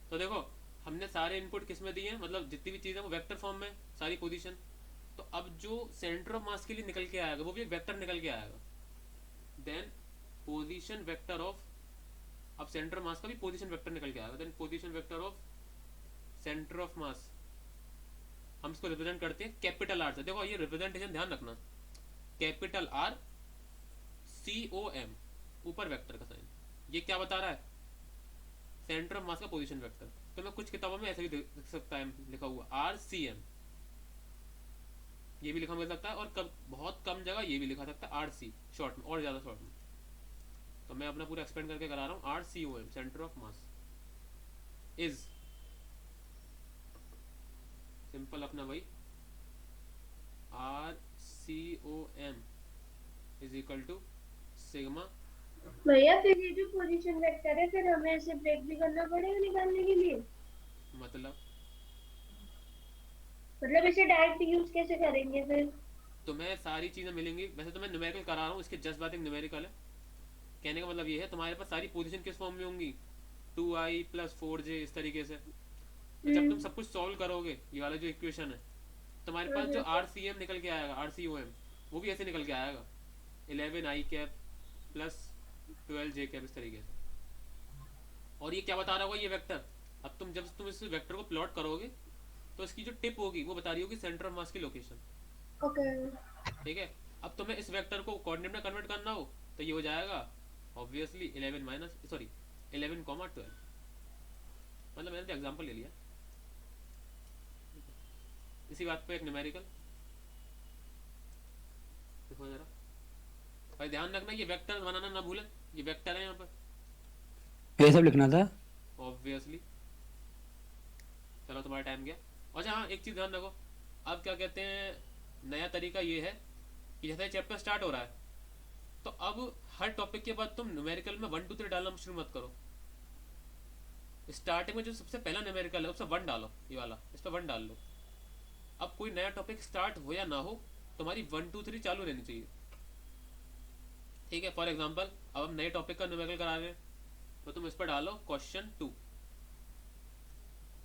तो देखो हमने सारे इनपुट किस में दिए हैं, मतलब जितनी भी चीज़ें वो वेक्टर फॉर्म में सारी पोजीशन। तो अब जो सेंटर ऑफ मास के लिए निकल के आएगा वो भी एक वेक्टर निकल के आएगा। देन पोजीशन वेक्टर ऑफ, अब सेंटर मास का भी पोजीशन वेक्टर निकल के आएगा। Then position vector of centre of mass, हम इसको रिप्रेजेंट करते हैं कैपिटल आर से। देखो ये रिप्रेजेंटेशन ध्यान रखना, कैपिटल आर COM, ऊपर वेक्टर का साइन। ये क्या बता रहा है, सेंटर ऑफ मास का पोजीशन वेक्टर। तो मैं कुछ किताबों में ऐसे भी देख सकता है लिखा हुआ RCM, ये भी लिखा मिल सकता है, और बहुत कम जगह ये भी लिखा सकता है RC शॉर्ट में, और ज्यादा शॉर्ट में। तो मैं अपना पूरा एक्सपेंड करके करा रहा हूँ। RCOM centre of mass is simple अपना वही RCOM is equal to sigma. भैया फिर ये जो पोजीशन वेक्टर है फिर हमें ऐसे ब्रेक भी करना पड़ेगा निकालने के लिए, मतलब इसे डायरेक्ट यूज कैसे करेंगे फिर? तुम्हें सारी चीजें मिलेंगी। वैसे तो मैं न्यूमेरिकल करा रहा हूँ, इसके जस्ट बाद एक न्यूमेरिकल है। कहने का मतलब ये है तुम्हारे पास सारी पोजीशन किस फॉर्म में होंगी, 2i + 4j इस तरीके से। तो जब तुम सब कुछ सॉल्व करोगे, ये वाला जो इक्वेशन है, तुम्हारे पास जो RCM निकल के आएगा, RCOM, वो भी ऐसे निकल के आएगा, 11i कैप + 12j कैप इस तरीके से। और ये क्या बता रहा होगा ये वेक्टर, अब जब तुम इस वेक्टर को प्लॉट करोगे तो इसकी जो टिप होगी वो बता रही होगी सेंटर ऑफ मास की लोकेशन। ओके ठीक है। अब तुम्हें इस वेक्टर को कोऑर्डिनेट में कन्वर्ट करना हो तो ये हो जाएगा ऑब्वियसली 11 12, मतलब मैंने तो एग्जांपल ले लिया। इसी बात पे एक न्यूमेरिकल देखो जरा भाई, ध्यान रखना ये वेक्टर बनाना ना भूलें, ये वेक्टर है यहाँ पर, ये सब लिखना था ऑब्वियसली। चलो तुम्हारा टाइम गया। अच्छा हाँ, एक चीज ध्यान रखो, अब क्या कहते हैं, नया तरीका ये है कि जैसे चैप्टर स्टार्ट हो रहा है तो अब हर टॉपिक के बाद तुम न्यूमेरिकल में 1 2 3 डालना शुरू मत करो। स्टार्टिंग में जो सबसे पहला न्यूमेरिकल है उससे 1 डालो, ये वाला, इस पर 1 डाल लो। अब कोई नया टॉपिक स्टार्ट हो या ना हो, तुम्हारी 1 2 3 चालू रहनी चाहिए। ठीक है। फॉर एग्जाम्पल अब हम नए टॉपिक का न्यूमेरिकल करा रहे हैं तो तुम इस पर डालो क्वेश्चन 2,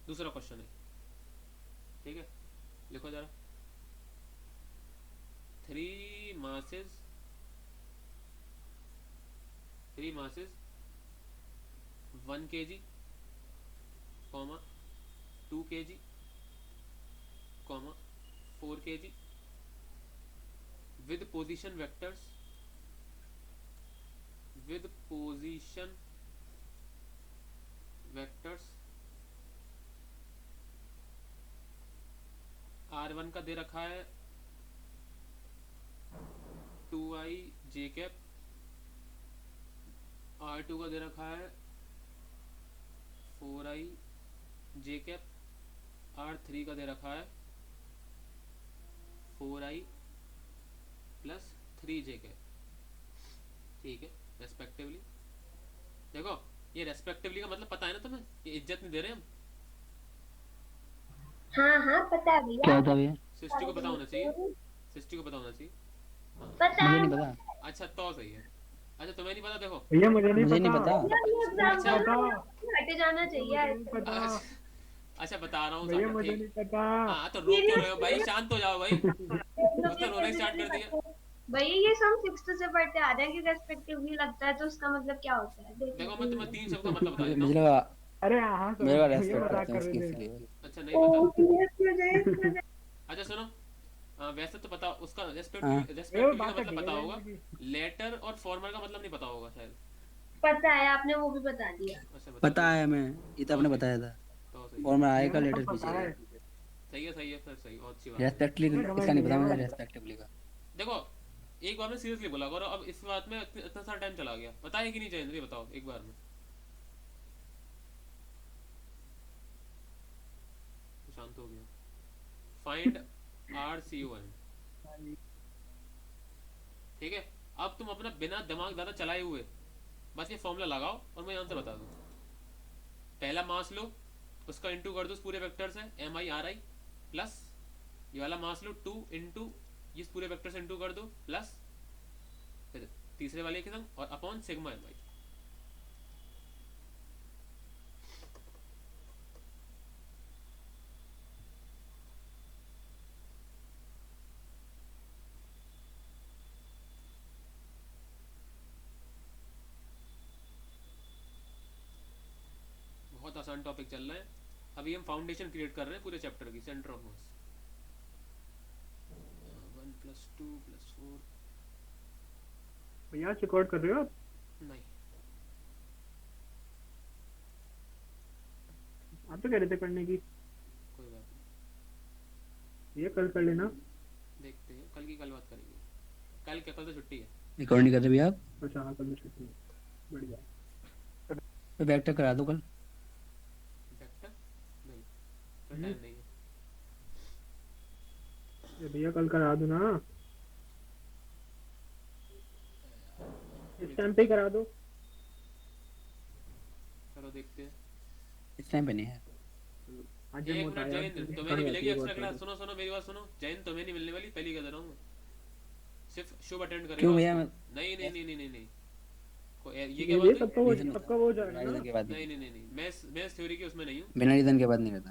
दूसरा क्वेश्चन है। ठीक है, लिखो जरा, 3 masses 1 kg, 2 kg, 4 kg with position vectors R1 का दे रखा है 2i j कैप, R2 का दे रखा है 4i j कैप, R3 का दे रखा है 4i + 3j कैप। ठीक है, रेस्पेक्टिवली। देखो ये रेस्पेक्टिवली का मतलब पता है ना तुम्हें, ये इज्जत नहीं दे रहे हम। हाँ पता है भैया। क्या था भैया? सिस्टी को पता होना चाहिए, सिस्टी को पता होना चाहिए। पता मुझे है नहीं पता। अच्छा तो सही है। अच्छा तुम्हें नहीं पता, देखो भैया मुझे नहीं मुझे नहीं पता। पता। अच्छा हटे जाना चाहिए। नहीं पता अच्छा बता रहा हूँ भैया, सब, मुझे ठीक। नहीं पता। हाँ तो रोक क्यों रहे हो भाई, शांत हो जाओ भाई, उसने रोना स्टार्ट कर दिया। भैया ये हम 6th से पढ़ते आ रहे हैं कि रेस्पेक्टिवली लगता है तो उसका मतलब क्या होता है? देखो मैं तुम्हें 3 शब्द का मतलब बता देता मुझे हूँ। लगा अरे हाँ तो मेरा भैया रेस्पेक्ट मजाक करते हैं कर उसके रहे थे। इसलिए। अच्छा नहीं पता, मुझे अच्छा सुनो, वैसे तो पता उसका हाँ। रेस्पेक्टिवली का बात मतलब पता है होगा, लेटर और फॉर्मल का मतलब नहीं पता होगा शायद। पता है, आपने वो भी बता दिया। अच्छा बता पता है मैं, ये तो आपने बताया था। तो सही और मैं आएगा मुझे लेटर सब पीछे। पता है। सही है फिर सही, और अच्छी बात है। रेस्पेक्टली इसका नहीं पता मुझे, रेस्पेक्टिवली का। देखो एक बार में सीरियसली बोला करो, अब इस बात में इतना सारा टाइम चला गया, बताए कि नहीं जयेंद्र, ये बताओ एक बार में। शांत हो गया। फाइंड RCOM, ठीक है। अब तुम अपना बिना दिमाग ज़्यादा चलाए हुए बस ये फॉर्मूला लगाओ और मुझे आंसर बता दो। पहला मास लो, उसका इंटू कर दो उस पूरे वेक्टर से MIRI, प्लस ये वाला मास लो 2 इंटू इस पूरे वेक्टर से इंटू कर दो, प्लस फिर तीसरे वाले के संग और अपॉन सिग्मा MI। बहुत आसान टॉपिक चल रहा है। अभी हम फाउंडेशन क्रिएट कर रहे हैं पूरे चैप्टर की, सेंटर ऑफ मास। 1 + 2 + 4 भैया रिकॉर्ड कर रहे हो आप? नहीं, आप तो कह रहे थे करने की। कोई बात नहीं, ये कल कर लेना। देखते हैं कल की कल बात करेंगे। कल क्या, कल तो छुट्टी है। रिकॉर्ड नहीं कर रहे भैया आप? अच्छा हाँ, कल तो छुट्टी है। बढ़िया। तो वेक्टर करा दो कल। वेक्टर नहीं, कोई टाइम नहीं है। ये भैया कल करा दो ना, इस टाइम पे ही करा दो। चलो देखते हैं। इस टाइम पे नहीं है। आज एक मोटा मिनट यार, जयंत, तुम्हें कर नहीं जाती मिलेगी है एक्स्ट्रा बहुत क्लास। सारी। सुनो मेरी बात सुनो जयंत, तुम्हें नहीं मिलने वाली, पहली कह रहा हूँ। सिर्फ शुभ अटेंड करेगा क्यों भैया? उसको। नहीं नहीं नहीं नहीं नहीं नहीं ये क्या ये बात सबका हुई? वो सबका वो हो जाएगा रीजन ना। के बाद नहीं नहीं नहीं नहीं, मैं इस थ्योरी के उसमें नहीं हूँ। बिना रीजन के बाद नहीं रहता।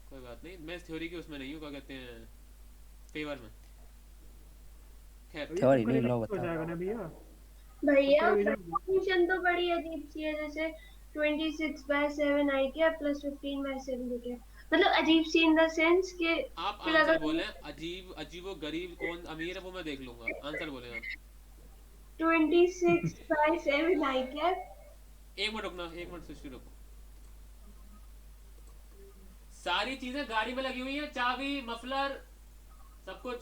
कोई बात नहीं, मैं इस थ्योरी के उसमें नहीं हूँ, क्या कहते हैं, फेवर में। खैर थ्योरी नहीं, लॉ हो बता। जाएगा ना भैया। भैया उसका revision- फंक्शन तो बड़ी अजीब सी है, जैसे 26/7 आई क्या प्लस 15/7 डी क्या, मतलब अजीब सी इन द सेंस कि आप फिर आंसर अगर बोले, अजीब अजीबो गरीब कौन अमीर है वो मैं देख लूंगा, आंसर बोले आप। 26/7 आई क्या। एक मिनट रुकना, एक मिनट सृष्टि रुको। सारी चीजें गाड़ी में लगी हुई हैं, चाबी, मफलर, सब कुछ।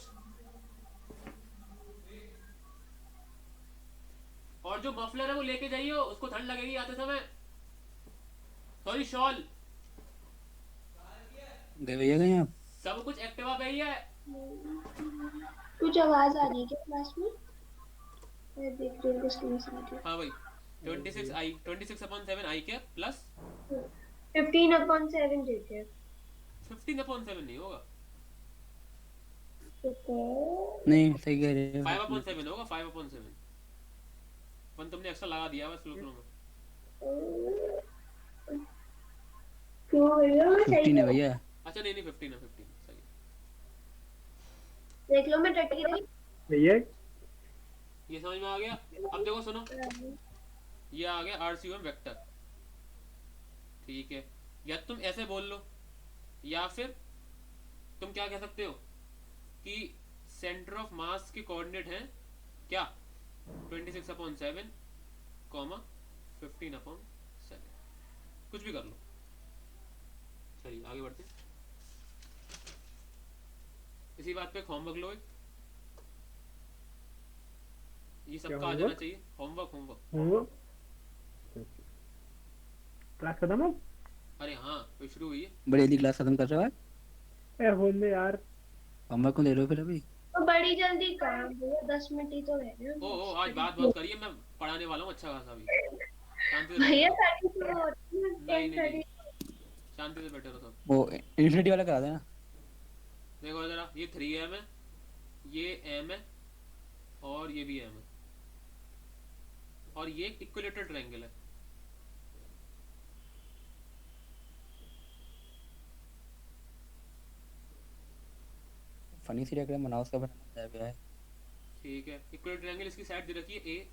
और जो मफलर है वो लेके जाइए, उसको ठंड लगेगी आते समय। Sorry, shawl. गए भैया कहीं आप? सब कुछ एक्टिवा पे ही है। कुछ आवाज आ रही है क्या क्लास में? मैं देख रही हूँ स्क्रीन से। हाँ भाई, 26/7 आई क्या प्लस 15/7 डी क्या। 15/7 नहीं होगा, नहीं सही कह रहे हो। 5/7 होगा, 5/7। वन तुमने एक्स्ट्रा लगा दिया बस फ्लो में। क्यों भैया? सही 15 है है। भैया। अच्छा नहीं नहीं, 15 है, 15 सही। देख लो मैं टटी रही। भैया ये समझ में आ गया। अब देखो सुनो, ये आ गया RCOM वेक्टर, ठीक है। या तुम ऐसे बोल लो, या फिर तुम क्या कह सकते हो कि सेंटर ऑफ मास के कोऑर्डिनेट हैं क्या, 26/7 कॉमा 15/7, कुछ भी कर लो। चलिए आगे बढ़ते हैं। इसी बात पे होमवर्क लो एक, ये सबका आ जाना homework? चाहिए। होमवर्क होमवर्क वो क्लास खत्म हो? अरे हाँ, तो शुरू हुई है। बड़ी जल्दी क्लास खत्म कर रहे हो आप? ए होम में यार। होमवर्क को ले रहे हो फिर अभी? तो बड़ी जल्दी कहाँ भैया, 10 मिनट ही तो है ना। ओ आज बात बहुत करिए, मैं पढ़ाने वाला हूँ अच्छा खासा भी। शांति से भैया बैठे 30 तो होती है, नहीं, नहीं, 10:30। शांति से बैठे रहो सब। वो इन्फिनिटी वाला करा देना। देखो जरा, ये 3m है, ये m है, और ये भी m है, और ये एक इक्विलेटरल ट्रायंगल है। फनी सी डायग्राम बनाओ, उसका बनाना है भैया। ठीक है, इक्विलेटरल ट्रायंगल, इसकी साइड दे रखी है ए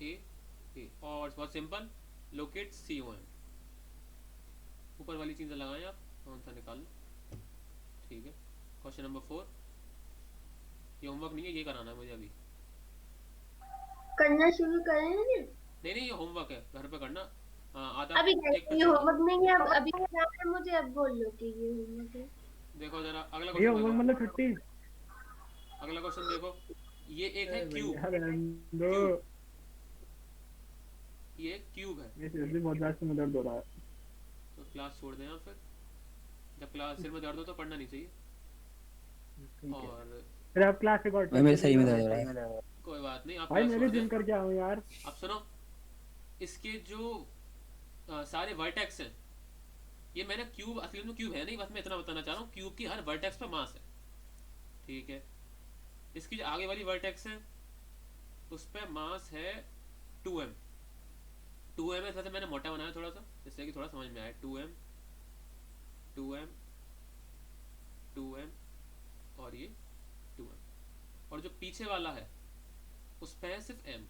ए, और बहुत सिंपल, लोकेट COM। ऊपर वाली चीजें लगाएं आप, कौन सा निकाल लो, ठीक है। क्वेश्चन नंबर 4, ये होमवर्क नहीं है, ये कराना है मुझे अभी। करना शुरू करें ना। नहीं नहीं, ये होमवर्क है, घर पे करना। हाँ आधा अभी एक ये होमवर्क नहीं है, अब अभी करना है मुझे, अब बोल लो कि ये होमवर्क है। देखो जरा अगला भैया क्वेश्चन होमवर्क देखो, मतलब छुट्टी। अगला क्वेश्चन देखो। ये एक है अरे क्यूब, भैया रहने दो। क्यूब, ये एक क्यूब है। मेरे सिर भी बहुत ज्यादा से दर्द हो रहा है। तो क्लास छोड़ दें आप फिर, जब क्लास सिर में दर्द हो तो पढ़ना नहीं चाहिए। ठीक है, और फिर आप क्लास रिकॉर्ड भाई मेरे करते सही में रहिएगा। दर्द हो रहा है। कोई बात नहीं, आप भाई क्लास मैं छोड़ भी दें। जिम करके आऊँ यार। अब सुनो, इसके जो सारे वर्टेक्स हैं, ये मैंने क्यूब, असली में क्यूब है नहीं, बस मैं इतना बताना चाह रहा हूँ, क्यूब की हर वर्टेक्स पे मास है, ठीक है। इसकी जो आगे वाली वर्टेक्स है उस पर मास है 2m। 2m है, वैसे मैंने मोटा बनाया थोड़ा सा जिससे कि थोड़ा समझ में आए। 2m, 2m, 2m और ये 2m। और जो पीछे वाला है उस पर है सिर्फ m,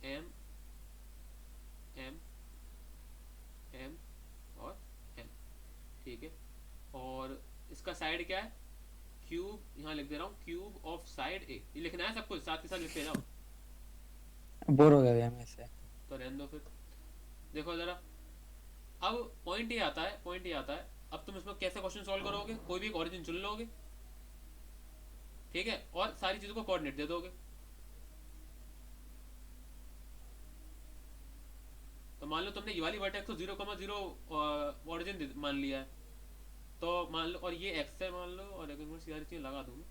m, m, m और m, ठीक है। और इसका साइड क्या है, क्यूब, यहाँ लिख दे रहा हूँ, क्यूब ऑफ साइड ए। ये लिखना है सब कुछ साथ के साथ लिखते जाओ। बोर हो गया भैया मैं इससे। तो रहने दो फिर। देखो जरा, अब पॉइंट ये आता है, पॉइंट ये आता है, अब तुम इसमें कैसे क्वेश्चन सॉल्व करोगे, कोई भी एक ओरिजिन चुन लोगे, ठीक है, और सारी चीजों को कोऑर्डिनेट दे दोगे। तो मान लो तुमने ये वाली वर्टेक्स को 0,0 ओरिजिन मान लिया है, तो मान लो, और ये एक्स है मान लो, और एक मिनट सारी चीजें लगा दूँ,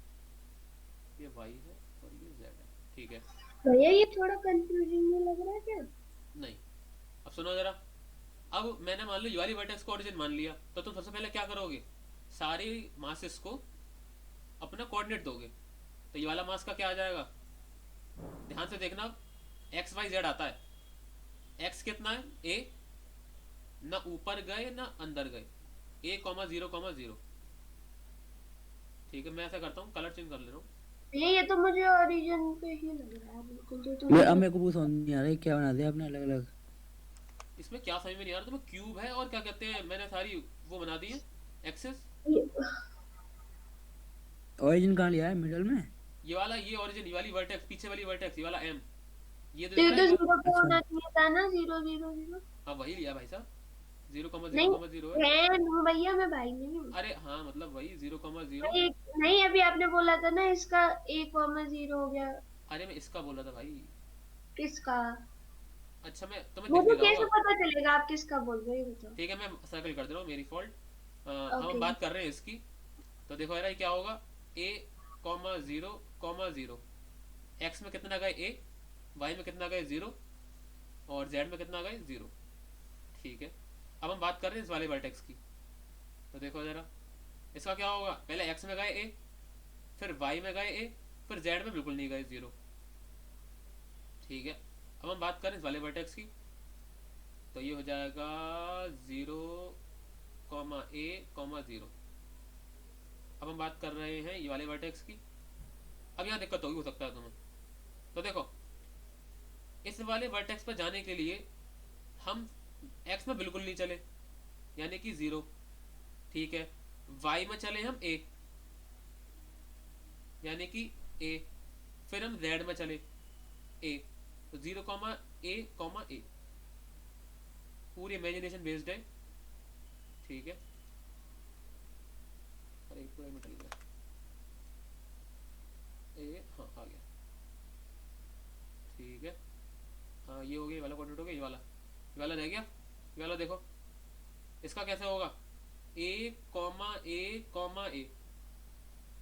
ये वाई है और ये जेड है, ठीक है। भैया ये थोड़ा कंफ्यूजिंग नहीं लग रहा है क्या? नहीं, अब सुनो जरा, अब मैंने मान लो ये वाली वर्टेक्स को ओरिजिन मान लिया, तो तुम सबसे पहले क्या करोगे, सारी मासेस को अपना कोऑर्डिनेट दोगे। तो ये वाला मास का क्या आ जाएगा, ध्यान से देखना, एक्स वाई जेड आता है। एक्स कितना है, ए, ना ऊपर गए ना अंदर गए, ए कॉमा 0,0, ठीक है। मैं ऐसा करता हूँ, कलर चेंज कर ले रहा हूँ। ये तो मुझे ओरिजिन पे ही लग रहा है बिल्कुल, जो मैं तुमने अब मेरे को कुछ समझ नहीं आ रहा है क्या बना दिया आपने अलग अलग। इसमें क्या समझ में नहीं आ रहा, तुम्हें क्यूब है और क्या कहते हैं, मैंने सारी वो बना दी है एक्सेस। ओरिजिन कहाँ लिया है मिडल में? ये वाला, ये ओरिजिन, ये वाली वर्टेक्स, पीछे वाली वर्टेक्स, ये वाला एम, ये जो तो दिख ये रहा तो है जीरो पे अच्छा होना चाहिए था ना, 0 0 0। हाँ वही लिया भाई साहब, जीरो कॉमा जीरो नहीं कॉमा जीरो है। भैया मैं भाई नहीं हूँ। अरे हाँ, मतलब वही 0,0। भाई नहीं, अभी आपने बोला था ना इसका 1,0 हो गया। अरे मैं इसका बोल रहा था भाई। किसका? अच्छा, मैं तुम्हें वो दिख तो नहीं रहा कैसे होगा, पता चलेगा आप किसका बोल रहे हो, बताओ। ठीक है, मैं सर्कल कर दे रहा हूँ, मेरी फॉल्ट। हम ओके। बात कर रहे हैं इसकी। तो देखो यार, ये क्या होगा, a comma zero comma zero, x में कितना गए ए, वाई में कितना गए 0, और जेड में कितना गए 0, ठीक है। अब हम बात कर रहे हैं इस वाले वर्टेक्स की। तो देखो जरा, इसका क्या होगा, पहले एक्स में गए ए, फिर वाई में गए ए, फिर जेड में बिल्कुल नहीं गए 0, ठीक है। अब हम बात करें इस वाले वर्टेक्स की, तो ये हो जाएगा 0,a,0। अब हम बात कर रहे हैं ये वाले वर्टेक्स की। अब यहाँ दिक्कत होगी, हो सकता है तुम्हें। तो देखो, इस वाले वर्टेक्स पर जाने के लिए हम एक्स में बिल्कुल नहीं चले, यानी कि 0, ठीक है। वाई में चले हम ए, यानी कि ए, फिर हम जेड में चले ए, तो 0,a,a, पूरी इमेजिनेशन बेस्ड है, ठीक है। अरे एक पूरा निकल गया, ए हाँ आ गया, ठीक है। हाँ ये हो गया, ये वाला कोऑर्डिनेट हो गया, ये वाला रह गया। ये वाला देखो, इसका कैसे होगा, ए कॉमा ए कॉमा ए,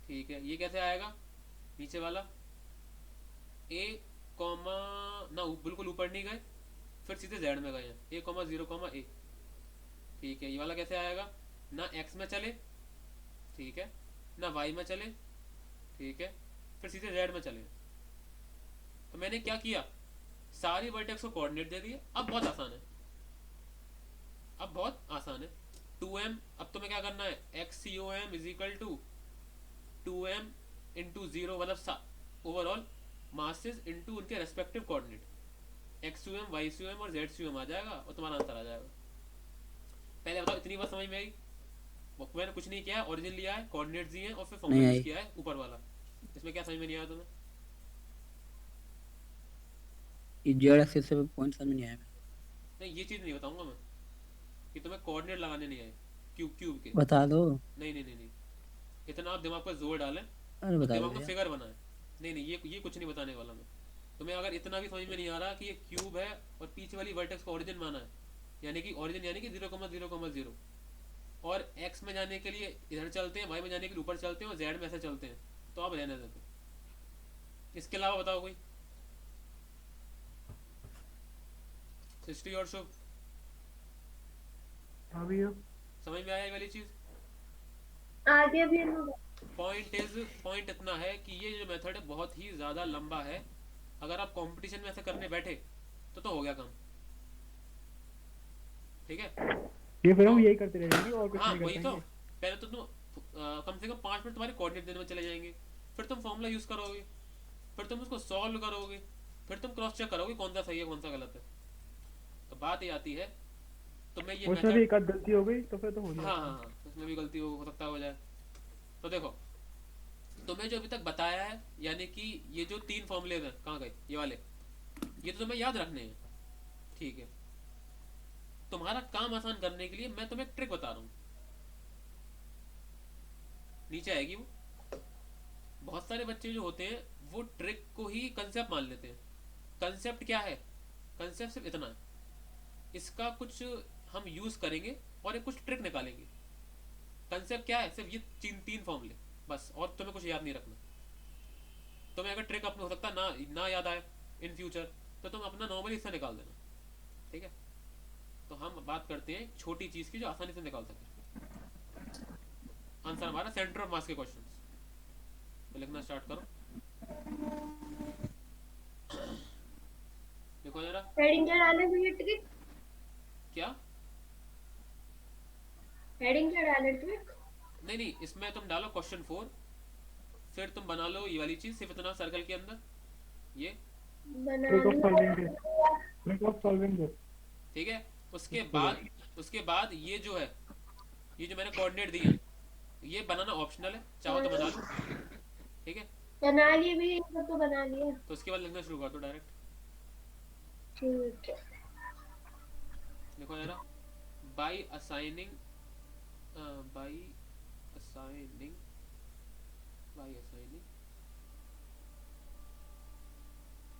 ठीक है। ये कैसे आएगा, नीचे वाला ए कॉमा, ना बिल्कुल ऊपर नहीं गए, फिर सीधे जेड में गए हैं, ए कॉमा 0,a, ठीक है। ये वाला कैसे आएगा, ना एक्स में चले, ठीक है, ना वाई में चले, ठीक है, फिर सीधे जेड में चले। तो मैंने क्या किया, सारी वर्टेक्स को कोऑर्डिनेट दे दिए। अब बहुत आसान है, अब बहुत आसान है। 2m, अब तुम्हें क्या करना है, XCOM is equal to 2m into 0, मतलब ओवरऑल मासेस इंटू उनके रेस्पेक्टिव कोऑर्डिनेट, XCOM, YCOM और ZCOM आ जाएगा और तुम्हारा आंसर आ जाएगा। पहले बताओ, इतनी बात समझ में आई? मैंने कुछ नहीं किया है, ओरिजिन लिया है, कोऑर्डिनेट दिए हैं और फिर फॉर्मूला यूज किया है ऊपर वाला। इसमें क्या समझ में नहीं आया तुम्हें? ये जेड एक्सिस से पॉइंट समझ नहीं आया मेरे को। नहीं, ये चीज नहीं बताऊंगा मैं, कि तुम्हें कोऑर्डिनेट लगाने नहीं आए क्यूब के। बता दो। नहीं नहीं नहीं नहीं, इतना आप दिमाग पर जोर डालें, अरे तो बता दो दिमाग में भैया। फिगर बनाए। नहीं नहीं, ये कुछ नहीं बताने वाला मैं तुम्हें। अगर इतना भी समझ में नहीं आ रहा कि ये क्यूब है और पीछे वाली वर्टेक्स का ओरिजिन माना है, यानी कि ओरिजिन यानी कि 0,0,0, और एक्स में जाने के लिए इधर चलते हैं, वाई में जाने के लिए ऊपर चलते हैं, और जेड में ऐसे चलते हैं, तो आप रहने देते। इसके अलावा बताओ कोई। सृष्टि और शुभ, हाँ भैया। समझ में आया ये वाली चीज? आगे भी हम लोग। पॉइंट इतना है कि ये जो मेथड है बहुत ही ज़्यादा लंबा है। अगर आप कंपटीशन में ऐसा करने बैठे तो हो गया काम। ठीक है, ये फिर तो हम यही करते रहेंगे और कुछ हाँ नहीं कर वही तो। पाएंगे। पहले तो तुम कम से कम 5 मिनट तुम्हारे कोऑर्डिनेट देने में चले जाएंगे, फिर तुम फॉर्मूला यूज़ करोगे, फिर तुम उसको सॉल्व करोगे, फिर तुम क्रॉस चेक करोगे कौन सा सही है कौन सा गलत है। तो बात ये आती है, तुम्हें ये उसमें भी मेथड। एक आध गलती हो गई तो फिर तो हो हाँ गया हाँ काम। हाँ, उसमें भी गलती हो सकता हो जाए। तो देखो, तुम्हें जो अभी तक बताया है, यानी कि ये जो 3 फॉर्मूलेज हैं कहाँ गए ये वाले, ये तो तुम्हें याद रखने हैं। ठीक है, तुम्हारा काम आसान करने के लिए मैं तुम्हें एक ट्रिक बता रहा हूँ, नीचे आएगी वो। बहुत सारे बच्चे जो होते हैं वो ट्रिक को ही कंसेप्ट मान लेते हैं। कंसेप्ट क्या है? कंसेप्ट सिर्फ इतना है, इसका कुछ हम यूज करेंगे और एक कुछ ट्रिक निकालेंगे। कंसेप्ट क्या है? सिर्फ ये 3 फॉर्मूले बस, और तुम्हें कुछ याद नहीं रखना। तुम्हें अगर ट्रिक अपने हो सकता ना याद आए इन फ्यूचर, तो तुम अपना नॉर्मली हिस्सा निकाल देना। ठीक है, तो हम बात करते हैं छोटी चीज की जो आसानी से निकाल सके। आंसर हमारा सेंटर ऑफ मास के क्वेश्चन। तो लिखना स्टार्ट करो। देखो जरा। हेडिंग क्या डाले भैया? ट्रिक क्या? हेडिंग क्या डाले? ट्रिक नहीं नहीं, इसमें तुम डालो क्वेश्चन 4, फिर तुम बना लो ये वाली चीज, सिर्फ इतना सर्कल के अंदर ये। बना ट्रिक ऑफ ली। Solving this. Trick of solving this. ठीक है, उसके बाद ये जो है, ये जो मैंने कोऑर्डिनेट दिए हैं, ये बनाना ऑप्शनल है, चाहो तो बना लो। ठीक है, बना लिए भी, ये सब तो बना लिया। तो उसके बाद लिखना शुरू कर दो डायरेक्ट। ठीक है। देखो जरा। By assigning by assigning by assigning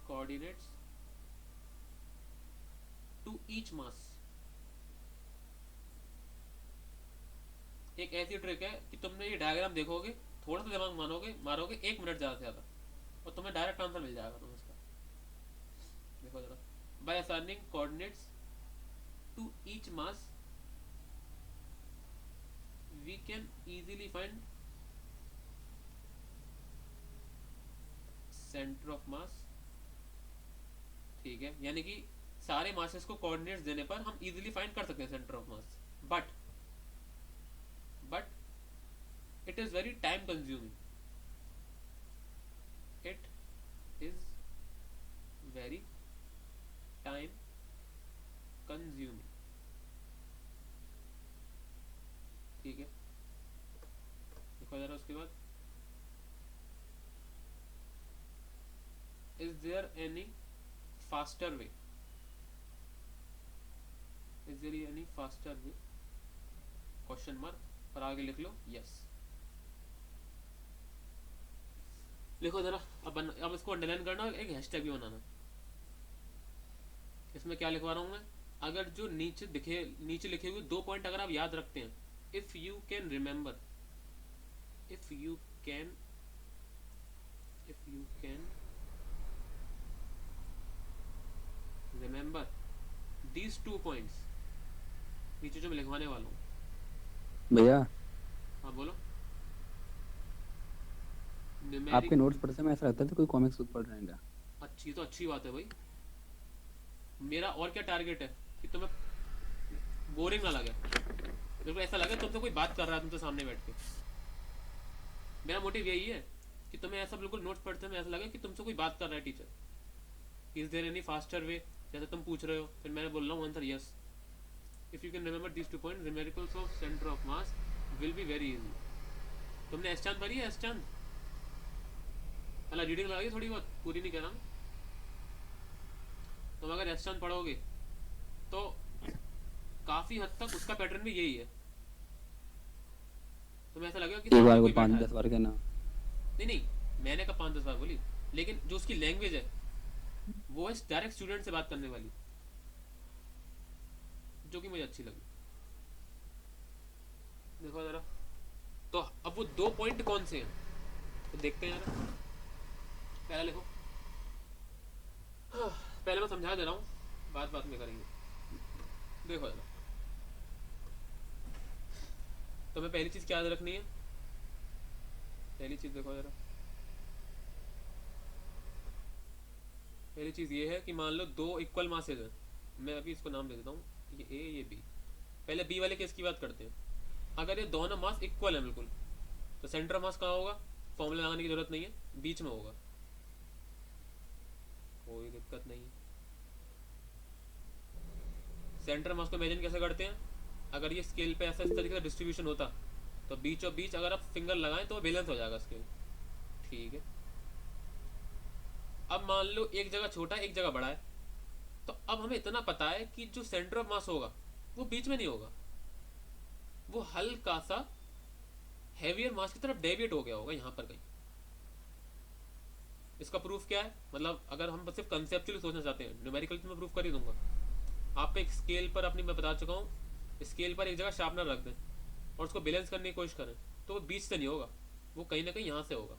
coordinates to each mass. एक ऐसी ट्रिक है कि तुमने ये डायग्राम देखोगे, थोड़ा सा दिमाग मारोगे 1 मिनट ज़्यादा से ज़्यादा, और तुम्हें डायरेक्ट आंसर मिल जाएगा तुम्हें इसका। देखो जरा। By assigning coordinates to each mass we can easily find centre of mass. ठीक है, यानी कि सारे मासेस को कोऑर्डिनेट्स देने पर हम इजीली फाइंड कर सकते हैं centre of mass. But it is very time consuming. It is very time consuming. ठीक है, देखो जरा उसके बाद। Is there any faster way? Is there any faster way? Question mark और आगे लिख लो यस। लिखो जरा। अब इसको अंडरलाइन करना, एक हैशटैग भी बनाना। इसमें क्या लिखवा रहा हूँ मैं? अगर जो नीचे लिखे हुए 2 पॉइंट अगर आप याद रखते हैं, if you can remember these 2 points, नीचे जो मैं लिखवाने वाला हूँ। भैया हाँ बोलो। आपके नोट्स पढ़ते समय ऐसा लगता था कोई कॉमिक्स बुक पढ़ रहे हैं क्या? अच्छी बात है भाई। मेरा और क्या टारगेट है कि तुम्हें बोरिंग ना लगे, मेरे को ऐसा लगे तुमसे कोई बात कर रहा है तुमसे सामने बैठ के। मेरा मोटिव यही है कि तुम्हें ऐसा बिल्कुल नोट्स पढ़ते में ऐसा लगे कि तुमसे कोई बात कर रहा है teacher. Is there any faster way, जैसे तुम पूछ रहे हो, फिर मैंने बोल रहा हूँ answer yes. If you can remember these 2 points, numericals of centre of mass will be very easy. तुमने एस चांद पढ़ी है? एस चांद रीडिंग लगाई थोड़ी बहुत, पूरी नहीं कह रहा। तुम अगर एस चांद पढ़ोगे तो काफी हद तक उसका पैटर्न भी यही है। तुम्हें ऐसा लगेगा कि एक सामने बार को कोई बैठा 5-10 है। बार कहना। नहीं मैंने कहा 5-10 बार बोली, लेकिन जो उसकी लैंग्वेज है वो है डायरेक्ट स्टूडेंट से बात करने वाली, जो कि मुझे अच्छी लगी। देखो जरा, तो अब वो 2 पॉइंट कौन से हैं तो देखते हैं जरा। पहला लिखो, पहले मैं समझा दे रहा हूँ, बात बात में करेंगे। देखो जरा, तुम्हें पहली चीज क्या याद रखनी है? पहली चीज देखो जरा, पहली चीज ये है कि मान लो 2 इक्वल मासेज हैं। मैं अभी इसको नाम दे देता हूँ, ये ए ये बी। पहले बी वाले केस की बात करते हैं। अगर ये दोनों मास इक्वल है बिल्कुल, तो सेंटर मास कहाँ होगा? फॉर्मूला लगाने की जरूरत नहीं है, बीच में होगा, कोई दिक्कत नहीं है। सेंटर मास को इमेजिन कैसे करते हैं? अगर ये स्केल पे ऐसा इस तरीके का डिस्ट्रीब्यूशन होता, तो बीचों बीच अगर आप फिंगर लगाएं तो बैलेंस हो जाएगा स्केल। ठीक है, अब मान लो एक जगह छोटा है एक जगह बड़ा है, तो अब हमें इतना पता है कि जो सेंटर ऑफ मास होगा वो बीच में नहीं होगा, वो हल्का सा हैवियर मास की तरफ डेविएट हो गया होगा यहाँ पर कहीं। इसका प्रूफ क्या है? मतलब अगर हम सिर्फ कंसेप्चुअली सोचना चाहते हैं, न्यूमेरिकल तो मैं प्रूफ कर ही दूंगा। आप एक स्केल पर अपनी, मैं बता चुका हूँ, स्केल पर एक जगह शार्पनर रख दें और उसको बैलेंस करने की कोशिश करें, तो वो बीच से नहीं होगा, वो कहीं ना कहीं यहाँ से होगा।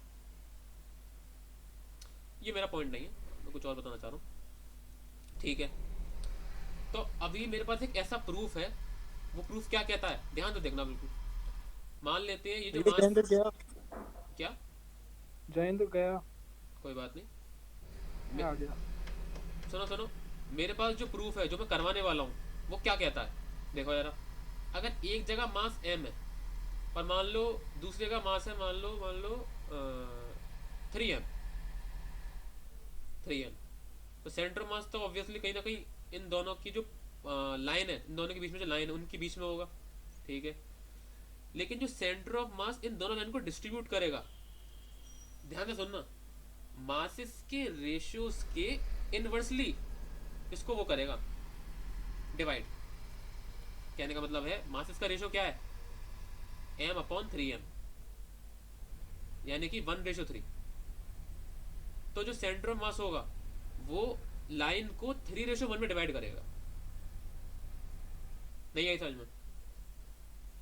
ये मेरा पॉइंट नहीं है, मैं कुछ और बताना चाह रहा हूँ। ठीक है, तो अभी मेरे पास एक ऐसा प्रूफ है। वो प्रूफ क्या कहता है, ध्यान से देखना बिल्कुल। मान लेते हैं ये जो भैया जयेंद्र मास, गया, क्या, जयेंद्र गया, कोई बात नहीं, मैं आ गया। सुनो सुनो, मेरे पास जो प्रूफ है जो मैं करवाने वाला हूँ वो क्या कहता है, देखो जरा। अगर एक जगह मास m है और मान लो दूसरी जगह मास है मान लो 3m, तो सेंटर मास तो ऑब्वियसली कहीं ना कहीं इन दोनों की जो लाइन है, इन दोनों के बीच में जो लाइन है उनके बीच में होगा। ठीक है, लेकिन जो सेंटर ऑफ मास इन दोनों लाइन को डिस्ट्रीब्यूट करेगा, ध्यान से सुनना, मासेस के रेशियोज के इनवर्सली इसको वो करेगा डिवाइड। कहने का मतलब है मासेस का रेशियो क्या है, m/3m, यानी कि 1:3। तो जो सेंटर ऑफ मास होगा वो लाइन को 3:1 में डिवाइड करेगा। नहीं आई समझ में?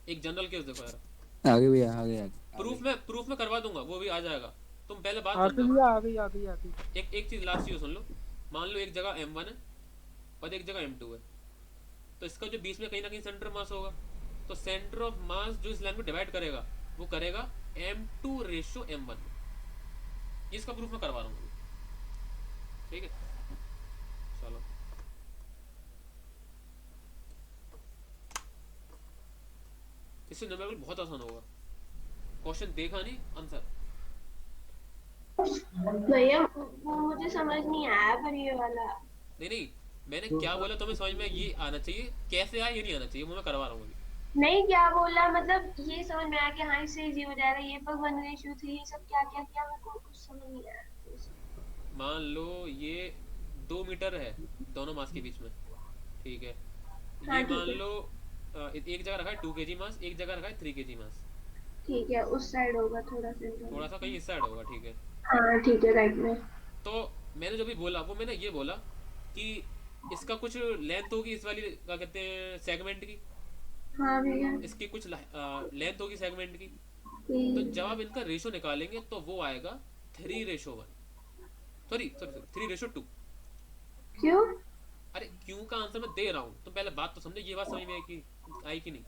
एक जनरल केस देखो यार, आगे भैया आगे प्रूफ में करवा दूंगा, वो भी आ जाएगा। तुम पहले बात आ समझो। गई आ गई आ गई आ गई। एक चीज लास्ट चीज सुन लो। मान लो एक जगह m1 है और एक जगह m2 है, तो इसका जो बीच में कहीं ना कहीं सेंटर मास होगा, तो सेंटर ऑफ मास जो इस लाइन को डिवाइड करेगा वो करेगा m2:m1। इसका प्रूफ मैं करवा रहा हूँ। ठीक है, चलो इससे न्यूमेरिकल बहुत आसान होगा। क्वेश्चन देखा नहीं, आंसर। भैया वो मुझे समझ नहीं आया पर ये वाला। नहीं मैंने क्या बोला तुम्हें समझ में ये आना चाहिए, कैसे आया ये नहीं आना चाहिए, वो मैं करवा रहा हूँ अभी। नहीं क्या बोला, मतलब ये समझ में आया कि हाँ इससे इजी हो जाएगा, ये पर 1:3 ये सब क्या क्या किया मेरे को कुछ समझ नहीं आया। मान लो ये 2 मीटर है दोनों मास के बीच में। ठीक है, हाँ, ये ठीक मान है। लो एक जगह रखा है 2 kg मास, एक जगह रखा है 3 kg मास। ठीक है, उस साइड होगा थोड़ा थोड़ा सा कहीं इस साइड होगा। ठीक है, हाँ ठीक है, राइट में। तो मैंने जो भी बोला वो मैंने ये बोला कि इसका कुछ लेंथ होगी, इस वाली क्या कहते हैं सेगमेंट की, हाँ भैया। इसकी कुछ लेंथ होगी सेगमेंट की। तो जब आप इनका रेशो निकालेंगे तो वो आएगा 3:1, सॉरी 3:2। क्यों? अरे क्यों का आंसर मैं दे रहा हूँ, तो पहले बात तो समझो। ये बात समझ में आई कि नहीं?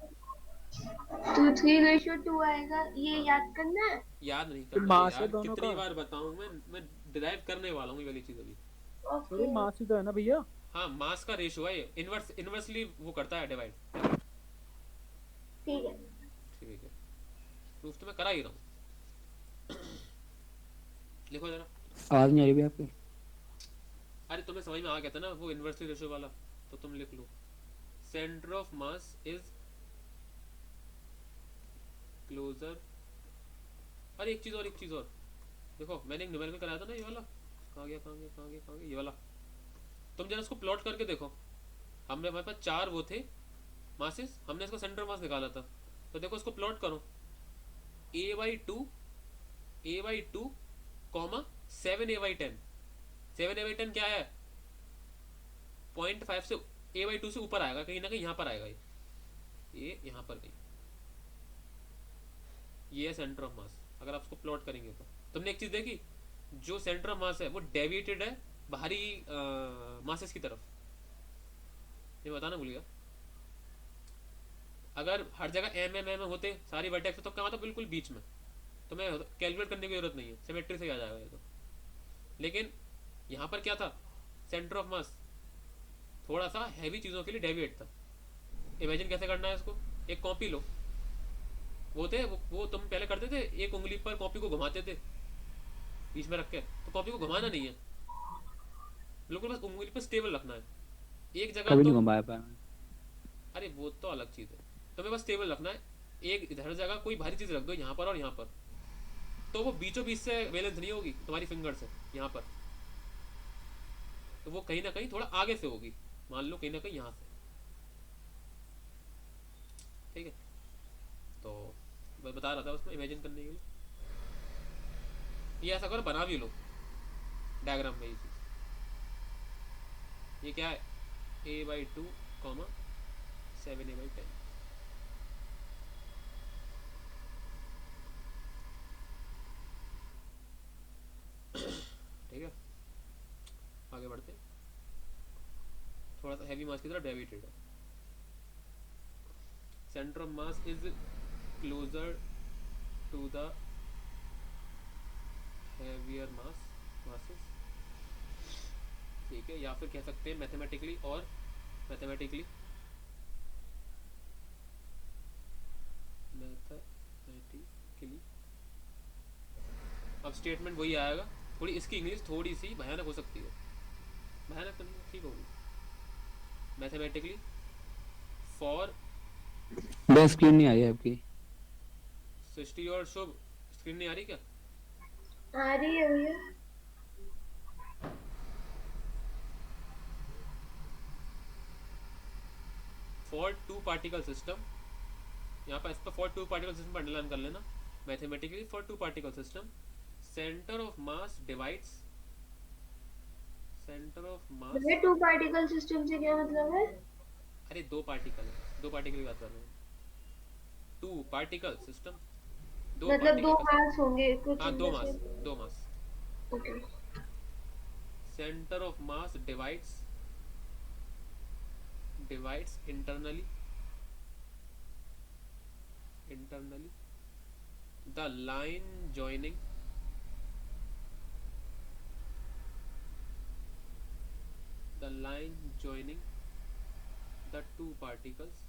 तो 3:2 आएगा, ये याद करना है। याद नहीं फिर करना मास है यार, दोनों कितनी का। बार बताऊं मैं डिराइव करने वाला हूँ ये वाली चीज अभी। अरे मास ही तो है ना भैया। हाँ, मास का रेशियो है, इनवर्सली वो करता है डिवाइड। ठीक है। ठीक है, प्रूफ तो मैं करा ही रहा हूँ। लिखो जरा। आवाज नहीं आ रही भैया आपकी? अरे तुम्हें समझ में आ गया था ना वो इनवर्सली रेशियो वाला, तो तुम लिख लो centre of mass is closer. अरे एक चीज और देखो, मैंने एक न्यूमेरिकल कराया था ना, ये वाला कहाँ गया, ये वाला। तुम जरा इसको प्लॉट करके देखो। हमारे पास 4 वो थे मासेस, हमने इसका सेंटर मास निकाला था, तो देखो इसको प्लॉट करो। a/2 comma 7a/10। 7a/10 क्या है? 0.5 से a/2 से ऊपर आएगा, कहीं ना कहीं यहाँ पर आएगा ये यहाँ पर कहीं। ये है सेंटर ऑफ मास। अगर आप उसको प्लॉट करेंगे तो तुमने एक चीज देखी, जो सेंटर ऑफ मास है वो डेविएटेड है बाहरी मासेस की तरफ। ये बताना भूल गया। अगर हर जगह एम होते सारी वर्टेक्स तो क्या होता? बिल्कुल बीच में। तो मैं कैलकुलेट करने की जरूरत नहीं है, सिमेट्री से आ जाएगा ये तो। लेकिन यहाँ पर क्या था? सेंटर ऑफ मास थोड़ा सा हैवी चीजों के लिए डेविएट था। इमेजिन कैसे करना है इसको? एक कॉपी लो, वो तुम पहले करते थे, एक उंगली पर कॉपी को घुमाते थे बीच में रख के। तो कॉपी को घुमाना नहीं है, बिल्कुल बस उंगली पर स्टेबल रखना है एक जगह। कभी नहीं तो घुमाया पाया। अरे वो तो अलग चीज है, तुम्हें बस स्टेबल रखना है। एक इधर जगह कोई भारी चीज रख दो यहाँ पर और यहाँ पर, तो वो बीचों बीच से बैलेंस नहीं होगी तुम्हारी फिंगर से यहाँ पर, तो वो कहीं ना कहीं थोड़ा आगे से होगी। मान लो कहीं ना कहीं यहाँ से, ठीक है? तो मैं बता रहा था उसमें इमेजिन करने के लिए। ये ऐसा करो, बना भी लो डायग्राम में ये चीज। ये क्या है? a/2 comma 7a/10। ठीक है, आगे बढ़ते हैं। थोड़ा सा हैवी मास की तरफ डेविएटेड है। Centre of mass is closer to the heavier masses. ठीक है, या फिर कह सकते हैं मैथमेटिकली अब स्टेटमेंट वही आएगा। थोड़ी इसकी इंग्लिश थोड़ी सी भयानक हो सकती है, भयानक तो नहीं, ठीक होगी। मैथमेटिकली फॉर बस स्क्रीन नहीं आई है आपकी। सृष्टि और शुभ, स्क्रीन नहीं आ रही क्या? आ रही है भैया। फॉर टू पार्टिकल सिस्टम, यहाँ पर इस पर फॉर टू पार्टिकल सिस्टम पर अंडरलाइन कर लेना। Mathematically for two particle system centre of mass divides, centre of mass. भैया टू पार्टिकल सिस्टम से क्या मतलब है? अरे दो पार्टिकल है, दो पार्टिकल की बात कर रहे हैं। टू पार्टिकल सिस्टम, दो मतलब दो पार्टिकल। मास होंगे कुछ हाँ, इनमें से। दो mass. Okay. Centre of mass divides internally the line joining the two particles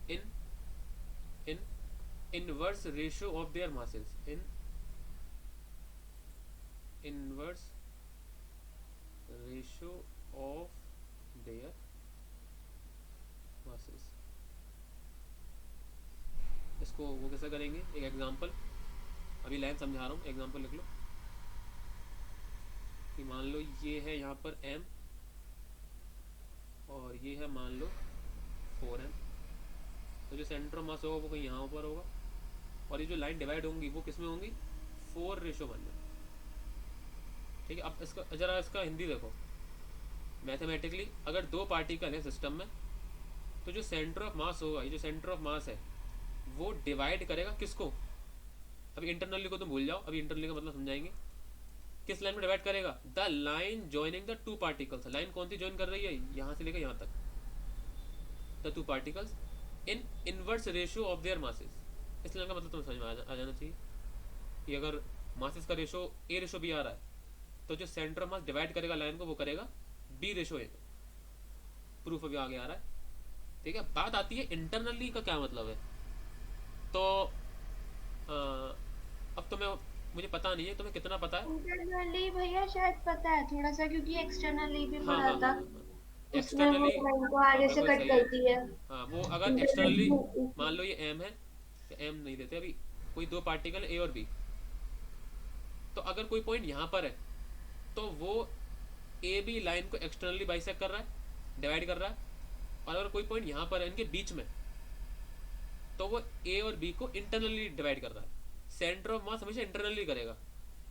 in inverse ratio of their masses, in inverse ratio of their masses। इसको वो कैसे करेंगे? एक एग्जांपल, अभी लाइन समझा रहा हूँ, एग्जांपल लिख लो कि मान लो ये है यहाँ पर m और ये है मान लो 4m। तो जो सेंटर ऑफ मास होगा वो कहीं यहाँ ऊपर होगा, और ये जो लाइन डिवाइड होंगी वो किस में होंगी? 4:1 में। ठीक है, अब इसका जरा इसका हिंदी देखो। मैथमेटिकली अगर दो पार्टिकल है सिस्टम में, तो जो सेंटर ऑफ मास होगा, ये जो सेंटर ऑफ मास है वो डिवाइड करेगा किसको? अभी इंटरनली को तो भूल जाओ, अभी इंटरनली का मतलब समझाएंगे। किस लाइन में डिवाइड करेगा? The line joining the two particles. Line कौन सी जॉइन कर रही है? यहाँ से लेकर यहाँ तक, the two particles in inverse ratio of their masses. इस लाइन का मतलब तुम्हें समझ में आ जाना चाहिए कि अगर मासेस का रेशो a/b आ रहा है, तो जो सेंटर ऑफ मास डिवाइड करेगा लाइन को वो करेगा b/a। प्रूफ अभी आगे आ रहा है। ठीक है, बात आती है इंटरनली का क्या मतलब है। तो अब मुझे पता नहीं है तुम्हें कितना पता है। इंटरनली भैया शायद पता है थोड़ा सा, क्योंकि एक्सटर्नली भी हाँ पढ़ा हाँ था। हाँ, उसमें वो एक्सटर्नली लाइन को आगे से बिल्कुल कट सही है। करती है। हाँ, वो अगर एक्सटर्नली मान लो ये m है, m नहीं देते अभी, कोई दो पार्टिकल a और b, तो अगर कोई पॉइंट यहाँ पर है तो वो ए बी लाइन को एक्सटर्नली बाइसेक्ट कर रहा है, डिवाइड कर रहा है, और अगर कोई पॉइंट यहाँ पर है इनके बीच में, तो वो ए और बी को इंटरनली डिवाइड कर रहा है। सेंटर ऑफ मास हमेशा इंटरनली करेगा,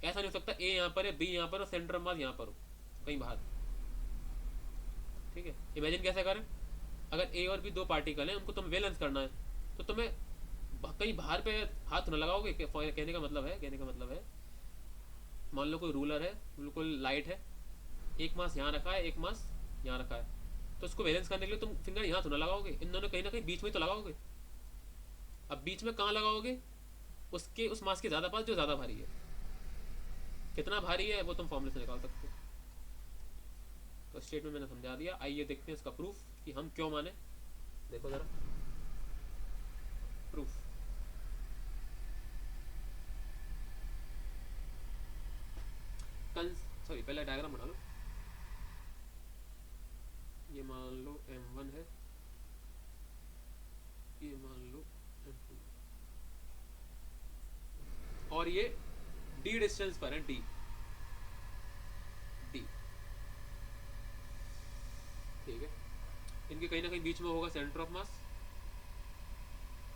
ऐसा नहीं हो सकता ए यहाँ पर है, बी यहाँ पर और सेंटर ऑफ मास यहाँ पर हो कहीं बाहर। ठीक है, इमेजिन कैसे करें, अगर ए और बी दो पार्टिकल हैं, उनको तुम्हें बैलेंस करना है, तो तुम्हें कहीं बाहर पे हाथ न लगाओगे। कहने का मतलब है मान लो कोई रूलर है, बिल्कुल लाइट है, एक मास यहाँ रखा है, एक मास यहाँ रखा है, तो उसको बैलेंस करने के लिए तुम फिंगर यहाँ तो ना लगाओगे, इन दोनों कहीं ना कहीं बीच में तो लगाओगे। अब बीच में कहाँ लगाओगे, उसके उस मास के ज़्यादा पास जो ज़्यादा भारी है। कितना भारी है वो तुम फॉर्मूले से निकाल सकते हो। तो स्टेट में मैंने समझा दिया, आइए देखते हैं इसका प्रूफ कि हम क्यों माने। देखो जरा प्रूफ। सॉरी, पहले डायग्राम बना लो। ये मान लो m1 है, ये मान लो m2, और ये d डिस्टेंस पर है, d ठीक है। इनके कहीं ना कहीं बीच में होगा सेंटर ऑफ मास,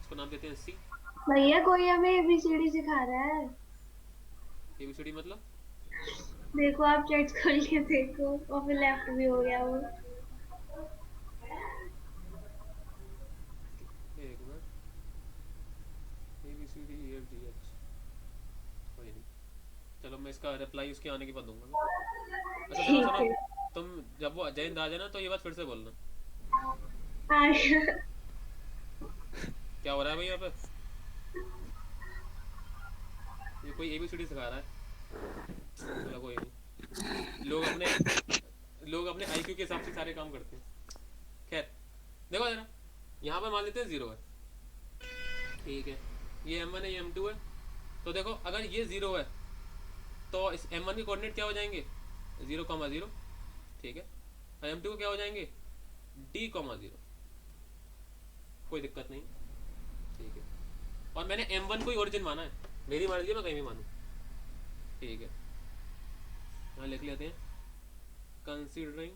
इसको नाम देते हैं C। भैया कोई हमें एबीसीडी सिखा रहा है। एबीसीडी मतलब देखो आप चैट खोल के देखो, और फिर लेफ्ट भी हो गया वो। एक मिनट, ABCD EFGH, कोई नहीं, चलो मैं इसका रिप्लाई उसके आने के बाद दूंगा। अच्छा सुनो ठीक है। सुनो, तुम जब वो जयंत आ जाना तो ये बात फिर से बोलना। क्या हो रहा है भाई यहाँ पे, ये कोई एबीसीडी सिखा रहा है। चलो कोई नहीं, लोग अपने आईक्यू के हिसाब से सारे काम करते हैं। खैर देखो जरा, यहाँ पर मान लेते हैं 0 है, ठीक है, ये m1 है, ये m2 है। तो देखो अगर ये 0 है तो इस m1 के कोऑर्डिनेट क्या हो जाएंगे, 0,0, ठीक है, और m2 को क्या हो जाएंगे, d,0, कोई दिक्कत नहीं, ठीक है। और मैंने m1 को ही ओरिजिन माना है, मेरी मर्जी है मैं कहीं भी मानूं, ठीक है। यहाँ लिख लेते हैं, कंसीडरिंग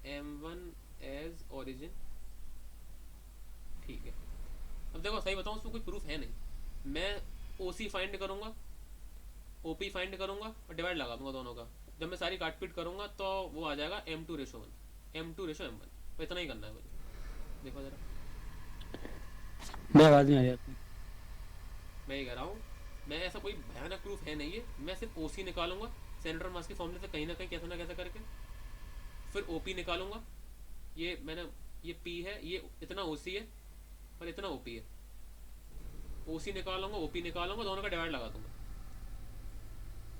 m1 एज ओरिजिन, ठीक है। अब देखो सही बताऊं, उसमें कोई प्रूफ है नहीं, मैं OC फाइंड करूंगा, OP फाइंड करूंगा और डिवाइड लगा दूंगा दोनों का। जब मैं सारी काटपीट करूंगा तो वो आ जाएगा m2:1, m2:m1, तो इतना ही करना है मुझे। देखो जरा, मैं आवाज नहीं आ रही आपकी। मैं ये कह रहा हूँ, मैं ऐसा कोई भयानक प्रूफ है नहीं है, मैं सिर्फ OC निकालूंगा सेंट्रल मास के फॉर्मूले से कहीं ना कहीं कैसे ना कैसे करके, फिर OP निकालूंगा। ये मैंने, ये P है, ये इतना OC है और इतना OP है, OC निकालूंगा, OP निकालूंगा, दोनों का डिवाइड लगा दूंगा,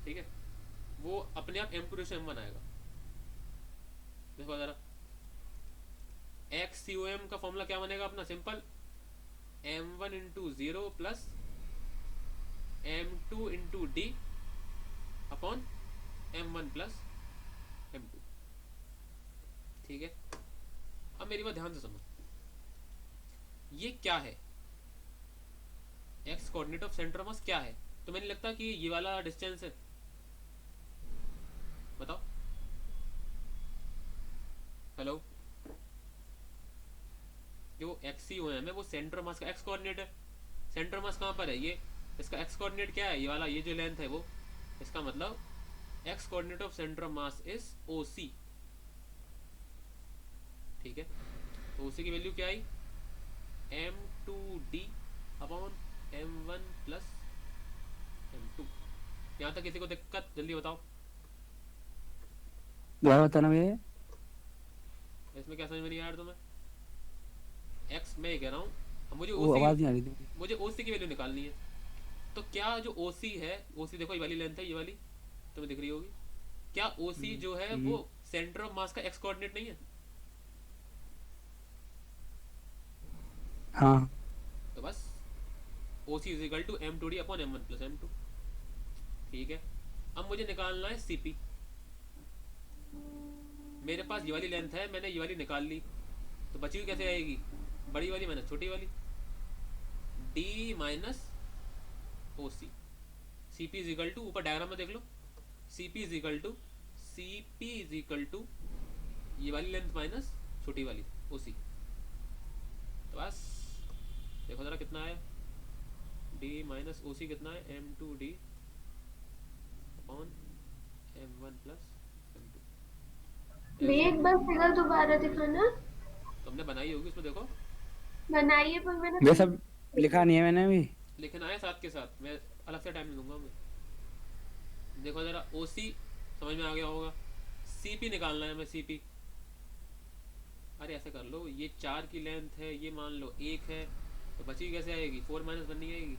ठीक है। वो अपने आप m2:m1 आएगा। देखो जरा, XCOM का फॉर्मूला क्या बनेगा अपना, simple, m1 into 0 plus m2 into d upon m1 plus m2, ठीक है। अब मेरी बात ध्यान से सुनो, ये क्या है, x coordinate of centre of मास क्या है। तो मैंने लगता कि ये वाला डिस्टेंस है, बताओ, हेलो, जो XCOM है वो सेंटर मास का x कोऑर्डिनेट है। सेंटर मास कहाँ पर है, ये, इसका x कोऑर्डिनेट क्या है, ये वाला, ये जो लेंथ है वो, इसका मतलब x coordinate of centre of mass is OC, ठीक है। तो OC की वैल्यू क्या आई, m2d upon m1 plus m2। यहाँ तक किसी को दिक्कत, जल्दी बताओ, दोबारा बताना भैया। इसमें क्या समझ में नहीं आया यार तुम्हें। x मैं ये कह रहा हूँ, मुझे वो OC आवाज नहीं आ रही थी। मुझे OC की वैल्यू निकालनी है। तो क्या जो OC है, OC देखो ये वाली लेंथ है, ये वाली तुम्हें दिख रही होगी, क्या OC जो है वो सेंटर ऑफ मास का x कोऑर्डिनेट नहीं है। हाँ तो बस OC is equal to m2d upon m1 plus m2, ठीक है। अब मुझे निकालना है CP। मेरे पास ये वाली लेंथ है, मैंने ये वाली निकाल ली, तो बची हुई कैसे आएगी, बड़ी वाली माइनस छोटी वाली, d minus OC। CP is equal to, ऊपर डायग्राम में देख लो, CP इज इक्वल टू ये वाली लेंथ माइनस छोटी वाली ओसी, तो बस देखो जरा कितना है, डी माइनस ओसी कितना है, m two d upon m one plus m two. भैया एक बार फिगर दोबारा दिखाना। तुमने बनाई होगी उसमें, देखो बनाइए पर मैंने ये सब लिखा नहीं है मैंने अभी। लिखना है साथ के साथ, मैं अलग से टाइम दूंगा मैं। देखो जरा ओसी समझ में आ गया होगा, सीपी निकालना है हमें, सीपी। अरे ऐसे कर लो, ये 4 की लेंथ है, ये मान लो 1 है, तो बची कैसे आएगी, 4 माइनस बननी आएगी।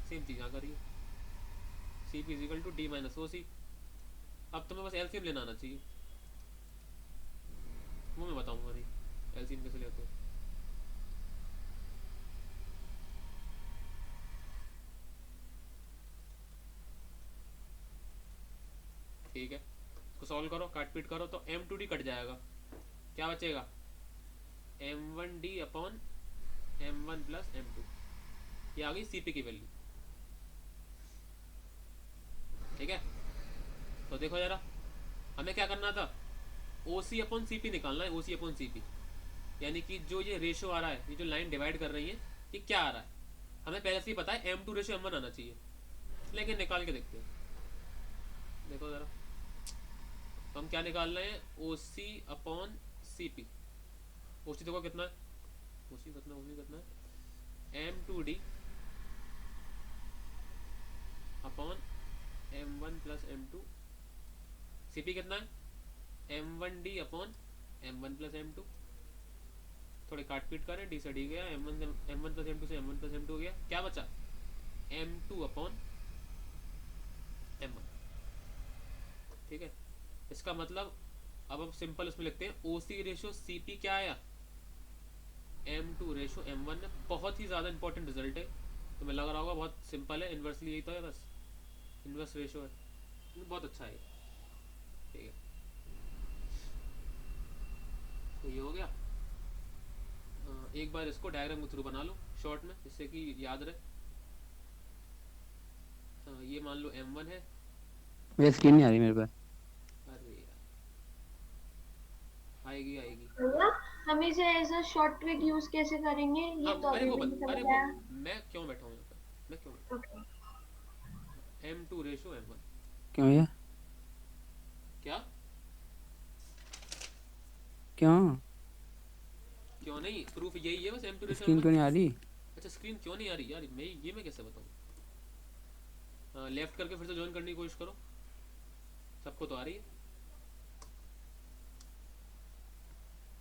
सेम चीज़ यहाँ करिए, C P is equal to d minus O C. अब तुम्हें बस एलसीएम लेना आना चाहिए, वो मैं बताऊंगा नहीं एलसीएम कैसे लेते हो। ठीक है, इसको सॉल्व करो, काट पीट करो, तो एम टू डी कट जाएगा, क्या बचेगा, m one d upon m one plus m two, ये आ गई सीपी की वैल्यू। ठीक है, तो देखो जरा हमें क्या करना था, ओ सी अपॉन सी पी निकालना है, ओ सी अपॉन सी पी, यानी कि जो ये रेशो आ रहा है, ये जो लाइन डिवाइड कर रही है, ये क्या आ रहा है, हमें पहले से ही पता है m two ratio m one आना चाहिए, लेकिन निकाल के देखते हैं। देखो जरा, तो हम क्या निकाल रहे हैं, ओ सी अपॉन सी पी। ओ सी देखो कितना है, ओ सी कितना है, m two d upon m one plus m two, C P कितना है, m one d upon m one plus m two. थोड़े काट पीट करें, डी से डी गया, m one plus m two से m one plus m two गया, क्या बचा, m two upon m one. ठीक है, इसका मतलब अब हम सिंपल उसमें लिखते हैं, ओ सी रेशो सी पी क्या आया, m two ratio m one है। बहुत ही ज़्यादा इंपॉर्टेंट रिजल्ट है, तुम्हें लग रहा होगा बहुत सिंपल है, इन्वर्सली यही तो है, बस इन्वर्स रेशो है, बहुत अच्छा है। ठीक है, तो ये हो गया। एक बार इसको डायग्राम के थ्रू बना लो शॉर्ट में, जिससे कि याद रहे। ये मान लो m1 है, वे स्क्रीन नहीं आ रही मेरे पास। अरे यार आएगी आएगी। भैया हम इसे as a short trick use कैसे करेंगे, ये तो अरे अभी वो भी नहीं समझ अरे आया। वो मैं क्यों बैठा हूँ यहाँ पे, मैं क्यों बैठा Okay. हूँ, m2 रेशो m1, क्यों ये क्या क्यों क्यों नहीं, प्रूफ यही है बस, m2 रेशो स्क्रीन क्यों m1। नहीं आ रही? अच्छा स्क्रीन क्यों नहीं आ रही यार, मैं कैसे बताऊँ। लेफ्ट करके फिर से ज्वाइन करने की कोशिश करो, सबको तो आ रही है।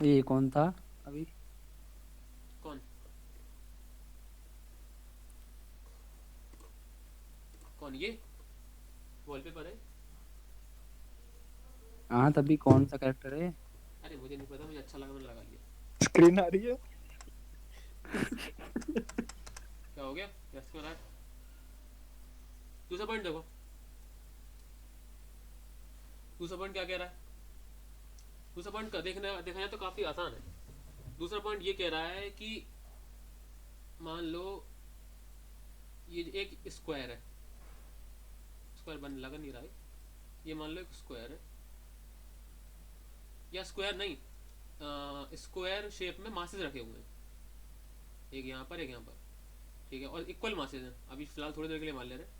ये कौन था अभी? कौन कौन, ये वॉलपेपर है। हाँ तभी कौन सा कैरेक्टर है? अरे मुझे नहीं पता, मुझे अच्छा लगा मैंने लगा लिया। स्क्रीन आ रही है। क्या हो गया, यस को राइट। दूसरा पॉइंट देखो, दूसरा पॉइंट क्या कह रहा है, दूसरा पॉइंट का देखा जाए तो काफी आसान है। दूसरा पॉइंट ये कह रहा है कि मान लो ये एक स्क्वायर है, स्क्वायर बन लगा नहीं रहा है, ये मान लो एक स्क्वायर है, या स्क्वायर नहीं, स्क्वायर शेप में मासेस रखे हुए हैं, एक यहाँ पर एक यहाँ पर, ठीक है, और इक्वल मासेस हैं, अभी फिलहाल थोड़ी देर के लिए मान ले रहे हैं।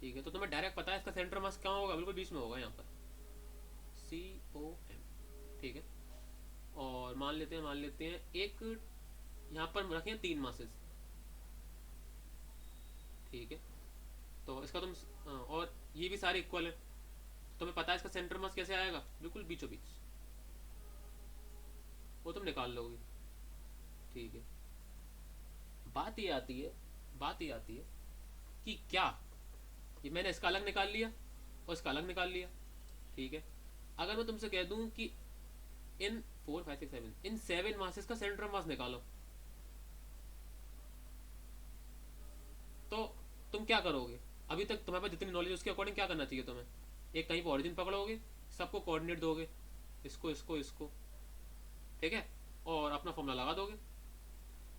ठीक है, तो तुम्हें डायरेक्ट पता है इसका सेंटर मास कहाँ होगा, बिल्कुल बीच में होगा यहाँ पर, COM। ठीक है, और मान लेते हैं एक यहाँ पर रखे हैं 3 मासेस। ठीक है, तो इसका तुम और ये भी सारे इक्वल है, तुम्हें पता है इसका सेंटर मास कैसे आएगा, बिल्कुल बीचों बीच, वो तुम निकाल लोगे। ठीक है, बात ये आती है कि क्या ये मैंने इसका अलग निकाल लिया और इसका अलग निकाल लिया। ठीक है, अगर मैं तुमसे कह दूं कि इन 4 5 6 7 इन 7 मासेस का सेंटर मास निकालो, तो तुम क्या करोगे, अभी तक तुम्हारे पास जितनी नॉलेज उसके अकॉर्डिंग क्या करना चाहिए तुम्हें, एक कहीं पर ऑरिजिन पकड़ोगे, सबको कोऑर्डिनेट दोगे, इसको इसको इसको, ठीक है, और अपना फॉर्मूला लगा दोगे।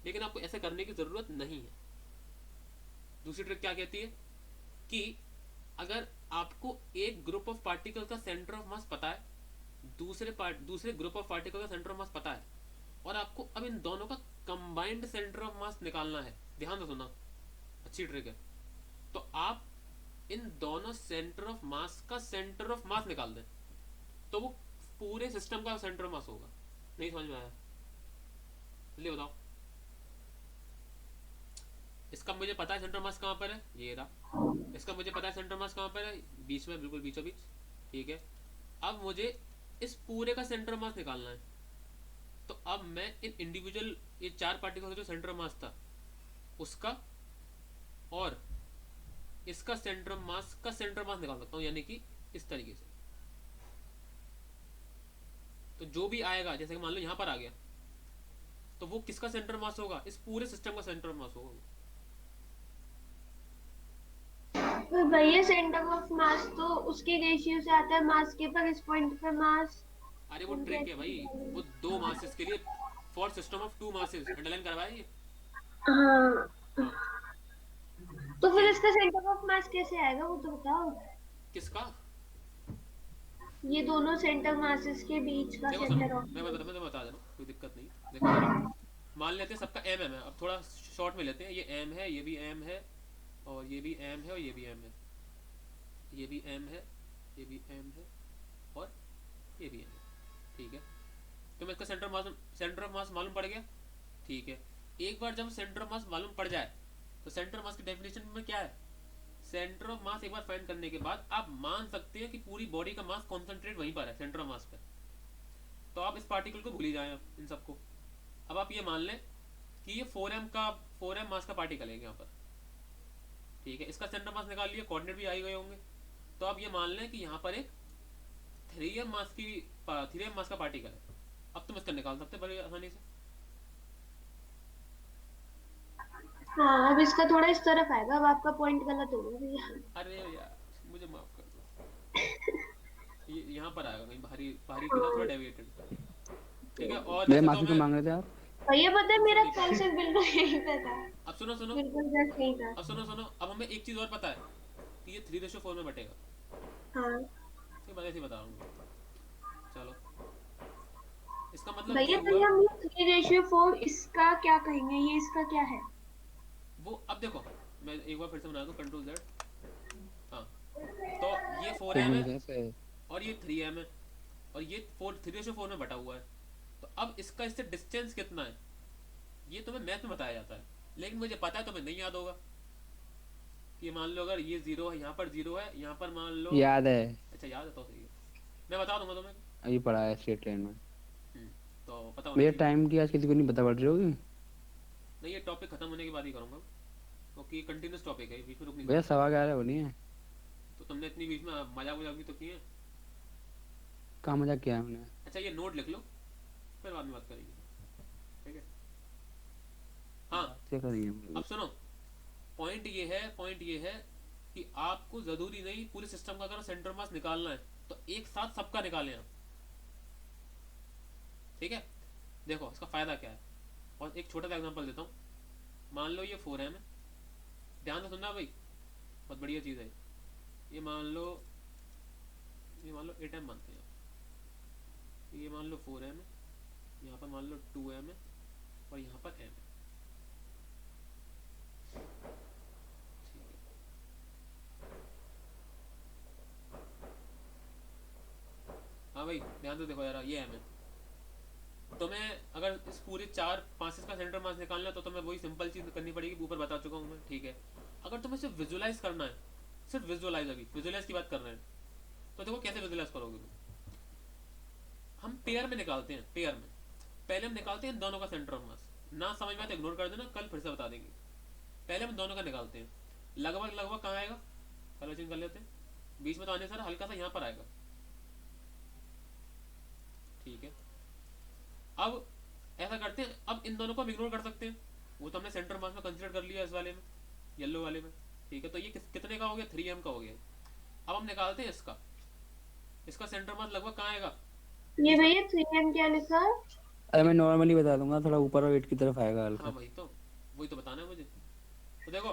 लेकिन आपको ऐसा करने की जरूरत नहीं है। दूसरी ट्रिक क्या कहती है कि अगर आपको एक ग्रुप ऑफ पार्टिकल का सेंटर ऑफ मास पता है, दूसरे ग्रुप ऑफ पार्टिकल का सेंटर ऑफ मास पता है, और आपको अब इन दोनों का कंबाइंड सेंटर ऑफ मास निकालना है, ध्यान से सुना, अच्छी ट्रिक है, तो आप इन दोनों सेंटर ऑफ मास का सेंटर ऑफ मास निकाल दें, तो वो पूरे सिस्टम का सेंटर ऑफ मास होगा। नहीं समझ में आया? जल्दी बताओ। इसका मुझे पता है सेंटर मास कहाँ पर है, ये रहा। इसका मुझे पता है सेंटर मास कहाँ पर है, बीच में, बिल्कुल बीचों बीच। ठीक है, अब मुझे इस पूरे का सेंटर मास निकालना है। तो अब मैं इन इंडिविजुअल ये 4 पार्टिकल का जो सेंटर मास था उसका और इसका सेंटर मास का सेंटर मास निकाल सकता हूँ, यानी कि इस तरीके से। तो जो भी आएगा, जैसे कि मान लो यहाँ पर आ गया, तो वो किसका सेंटर मास होगा, इस पूरे सिस्टम का सेंटर मास होगा। तो भैया सेंटर ऑफ मास तो उसके रेशियो से आता है मास के, पर इस पॉइंट पे मास। अरे वो ट्रिक है भाई, वो 2 मासेस के लिए for system of 2 masses underline करवाया ये। हाँ, हाँ, तो फिर इसका सेंटर ऑफ मास कैसे आएगा वो तो बताओ। किसका? ये दोनों सेंटर मासेस के बीच का देखो सुनो, सेंटर ऑफ। मैं बता देना, कोई दिक्कत नहीं। देखो जरा, मान लेते हैं सबका एम एम है, अब थोड़ा शॉर्ट में लेते हैं, ये एम है, ये भी एम है, और ये भी एम है, और ये भी एम है, ये भी एम है, ये भी एम है, और ये भी एम है। ठीक है, तो मैं इसका सेंटर ऑफ मास मालूम पड़ गया। ठीक है, एक बार जब सेंटर ऑफ मास मालूम पड़ जाए तो सेंटर ऑफ मास की डेफिनेशन में क्या है, सेंटर ऑफ मास एक बार फाइंड करने के बाद आप मान सकते हैं कि पूरी बॉडी का मास कॉन्सेंट्रेट वहीं पर है, सेंटर ऑफ मास पे। तो आप इस पार्टिकल को भूल ही जाएं इन सबको। अब आप ये मान लें कि ये 4m मास का पार्टिकल है यहाँ पर। ठीक है, इसका सेंटर मास निकाल लिया, कोऑर्डिनेट भी आ ही गए होंगे। तो आप ये मान लें कि यहाँ पर एक 3m मास का पार्टिकल है। अब तुम इसका निकाल सकते बड़े आसानी से। हाँ, अब इसका थोड़ा इस तरफ आएगा, अब आपका पॉइंट गलत हो गया भैया। अरे यार मुझे माफ कर दो, ये यहाँ पर आएगा कहीं, बाहरी बाहरी की तरफ थोड़ा डेविएटेड। ठीक है, और मेरे जैसे माफी तो क्यों मैं, मांग रहे थे आप? भैया पता है मेरा कॉन्सेप्ट बिल्कुल यही पे था, अब सुनो सुनो, बिल्कुल जस्ट यही था। अब सुनो, अब हमें एक चीज और पता है कि ये 3:4 में बटेगा। हाँ ठीक, मैं ऐसे ही बता रहा हूँ। चलो, इसका मतलब भैया, ये तो ये हुआ, हम 3:4 इसका क्या कहेंगे, ये इसका क्या है? वो अब देखो मैं एक बार फिर से बना दूं, कंट्रोल Z। हाँ, तो ये 4m पेमेंट है कैसे है? और ये 3m है, और ये 3:4 में बटा हुआ है। तो अब इसका इससे डिस्टेंस कितना है ये तुम्हें मैथ में बताया जाता है, लेकिन मुझे पता है तुम्हें नहीं याद होगा। कि मान लो अगर ये 0 है, यहाँ पर 0 है, यहाँ पर मान लो, याद है, अच्छा याद है तो सही है, मैं बता दूंगा तुम्हें। अभी पढ़ा है स्ट्रेट लाइन में। तो पता होना मेरे चाहिए। टाइम की आज किसी को नहीं पता पड़ रही होगी। नहीं, ये टॉपिक खत्म होने के बाद ही करूंगा, क्योंकि ये कंटिन्यूस टॉपिक है, बीच में रुक नहीं भैया सकता। सवा क्या है वो नहीं है? तो तुमने इतनी बीच में मजाक वजाक भी तो किए। कहाँ मजाक किया है हमने? अच्छा ये नोट लिख लो, फिर बाद में बात करेंगे। ठीक है, हाँ क्या करेंगे हम लोग? अब सुनो, पॉइंट ये है कि आपको जरूरी नहीं पूरे सिस्टम का अगर सेंटर मास निकालना है तो एक साथ सबका निकालें आप। ठीक है, देखो इसका फायदा क्या है, और एक छोटा सा एग्जांपल देता हूँ। मान लो ये 4m है, ध्यान से सुनना भाई, बहुत बढ़िया चीज़ है। ये मान लो 8m मानते हैं, ये मान लो 4m है, यहाँ पर मान लो 2m है, और यहाँ पर m है। ठीक है, हाँ भाई ध्यान से देखो यार, ये m है। तुम्हें अगर इस पूरे 4 पासेस का सेंटर मास निकालना है तो तुम्हें वही सिंपल चीज करनी पड़ेगी, ऊपर बता चुका हूँ मैं। ठीक है, अगर तुम्हें सिर्फ विजुलाइज करना है, सिर्फ विजुलाइज, अभी विजुलाइज की बात कर रहे हैं, तो देखो कैसे विजुलाइज करोगे तुम। हम पेयर में निकालते हैं, पेयर में पहले हम निकालते हैं दोनों का सेंटर ऑफ मास। ना समझ में तो इग्नोर कर देना, कल फिर से बता देंगे। पहले हम दोनों का निकालते हैं, लगभग लगभग कहाँ आएगा, कैलकुलेशन कर लेते हैं, बीच में तो आने सर हल्का सा यहाँ पर आएगा। ठीक है, अब ऐसा करते हैं, अब इन दोनों को हम इग्नोर कर सकते हैं, वो तो हमने सेंटर मास में कंसीडर कर लिया इस वाले में, येलो वाले में। ठीक है, तो ये कितने का हो गया, 3m का हो गया। अब हम निकालते हैं इसका सेंटर मास लगभग कहाँ आएगा। ये भैया 3m क्या लिखा है? अरे मैं नॉर्मली बता दूंगा, थोड़ा ऊपर और वेट की तरफ आएगा हल्का। हाँ भाई, तो वही तो बताना है मुझे। तो देखो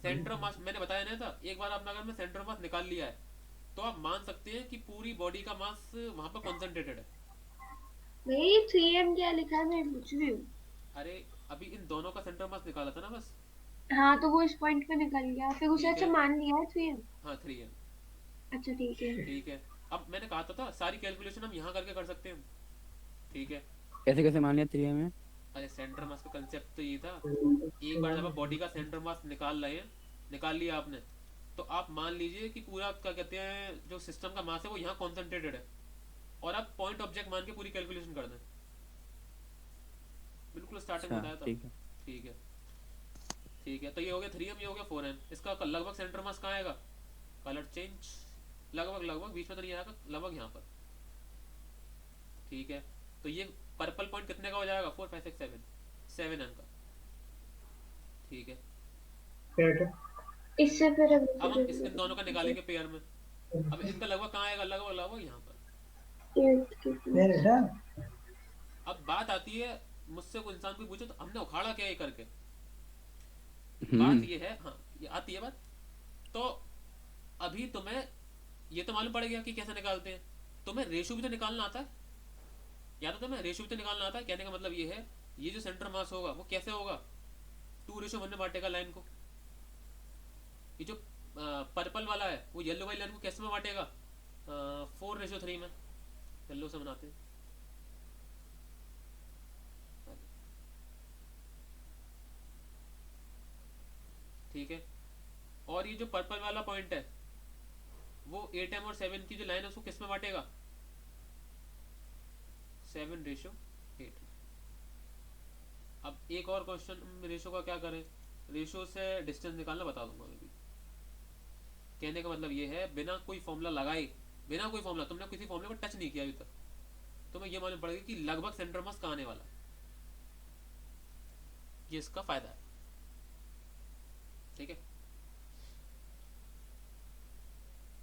सेंटर ऑफ मास मैंने बताया नहीं था, एक बार आपने अगर मैं सेंटर ऑफ मास निकाल लिया है तो आप मान सकते हैं कि पूरी बॉडी का मास वहां पर कॉन्सेंट्रेटेड है। भाई 3m क्या लिखा है, मैं पूछ रही हूँ। अरे अभी इन दोनों का सेंटर ऑफ मास निकाला था ना बस। हाँ तो वो इस पॉइंट पे निकल गया, फिर उसे ठीक अच्छा है, मान लिया है 3m। हाँ 3m। अच्छा ठीक है। ठीक है, अब मैंने कहा था सारी कैलकुलेशन हम यहाँ करके कर सकते हैं। ठीक है, कैसे कैसे मान लिया 3 में? अरे सेंटर मास का कंसेप्ट तो ये था, एक बार जब आप बॉडी का सेंटर मास निकाल रहे हैं, निकाल लिया आपने, तो आप मान लीजिए कि पूरा क्या कहते हैं जो सिस्टम का मास है वो यहाँ कॉन्सेंट्रेटेड है, और आप पॉइंट ऑब्जेक्ट मान के पूरी कैलकुलेशन कर दें। बिल्कुल स्टार्टिंग में अच्छा बताया था। ठीक है। ठीक है, ठीक है, तो ये हो गया 3m, ये हो गया 4m। इसका लगभग सेंटर मास कहाँ आएगा, कलर चेंज, लगभग लगभग बीच में तो नहीं आएगा, लगभग यहाँ पर। ठीक है, तो ये पर्पल पॉइंट कितने का हो जाएगा, 4 5 6 7 7m का। ठीक है, इससे फिर अब हम इन दोनों का निकालेंगे पेयर में। अब इनका लगभग कहाँ आएगा, लगभग लगभग यहाँ पर। अब बात आती है, मुझसे कोई इंसान कोई पूछे तो हमने उखाड़ा क्या ये करके, बात ये है, हाँ ये आती है बात। तो अभी तुम्हें ये तो मालूम पड़ गया कि कैसे निकालते हैं, तुम्हें रेशो भी तो निकालना आता है, या तो तुम्हें रेशो भी तो निकालना आता है। कहने का मतलब ये है, ये जो सेंटर मास होगा वो कैसे होगा, 2:1 में बांटेगा लाइन को। ये जो पर्पल वाला है वो येलो वाली लाइन को कैसे में बांटेगा, 4:3 में। येलो से बनाते हैं, ठीक है। और ये जो पर्पल वाला पॉइंट है वो 8m और 7 की जो लाइन है उसको किस में बांटेगा, 7:8। अब एक और क्वेश्चन, रेशो का क्या करें, रेशो से डिस्टेंस निकालना बता दूंगा मैं भी। कहने का मतलब ये है, बिना कोई फॉर्मूला लगाए, बिना कोई फॉर्मूला, तुमने किसी फॉर्मूले को टच नहीं किया अभी तक, तुम्हें ये मालूम पड़ेगा कि लगभग सेंटर मास कहाँ आने वाला है। ये इसका फायदा है। ठीक है,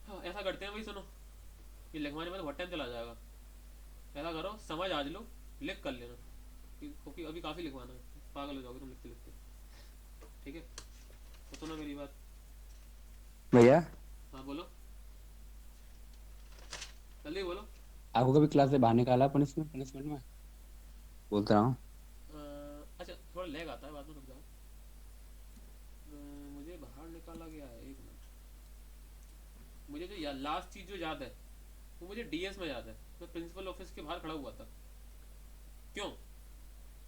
हाँ ऐसा करते हैं भाई, सुनो, ये लिखवाने में तो बहुत टाइम चला जाएगा। ऐसा करो, समझ आज लो, लिख कर लेना, क्योंकि अभी काफ़ी लिखवाना है, पागल हो जाओगे तुम लिखते लिखते। ठीक है, तो सुनो मेरी बात भैया। हाँ बोलो, जल्दी बोलो। आपको कभी क्लास से बाहर निकाला पनिशमेंट में? बोलता रहा हूँ। अच्छा थोड़ा लैग आता है, बाद में रुक जाओ। मुझे बाहर निकाला गया है, एक मिनट। मुझे जो लास्ट चीज़ जो याद है वो मुझे डीएस में याद है, मैं प्रिंसिपल ऑफिस के बाहर खड़ा हुआ था। क्यों,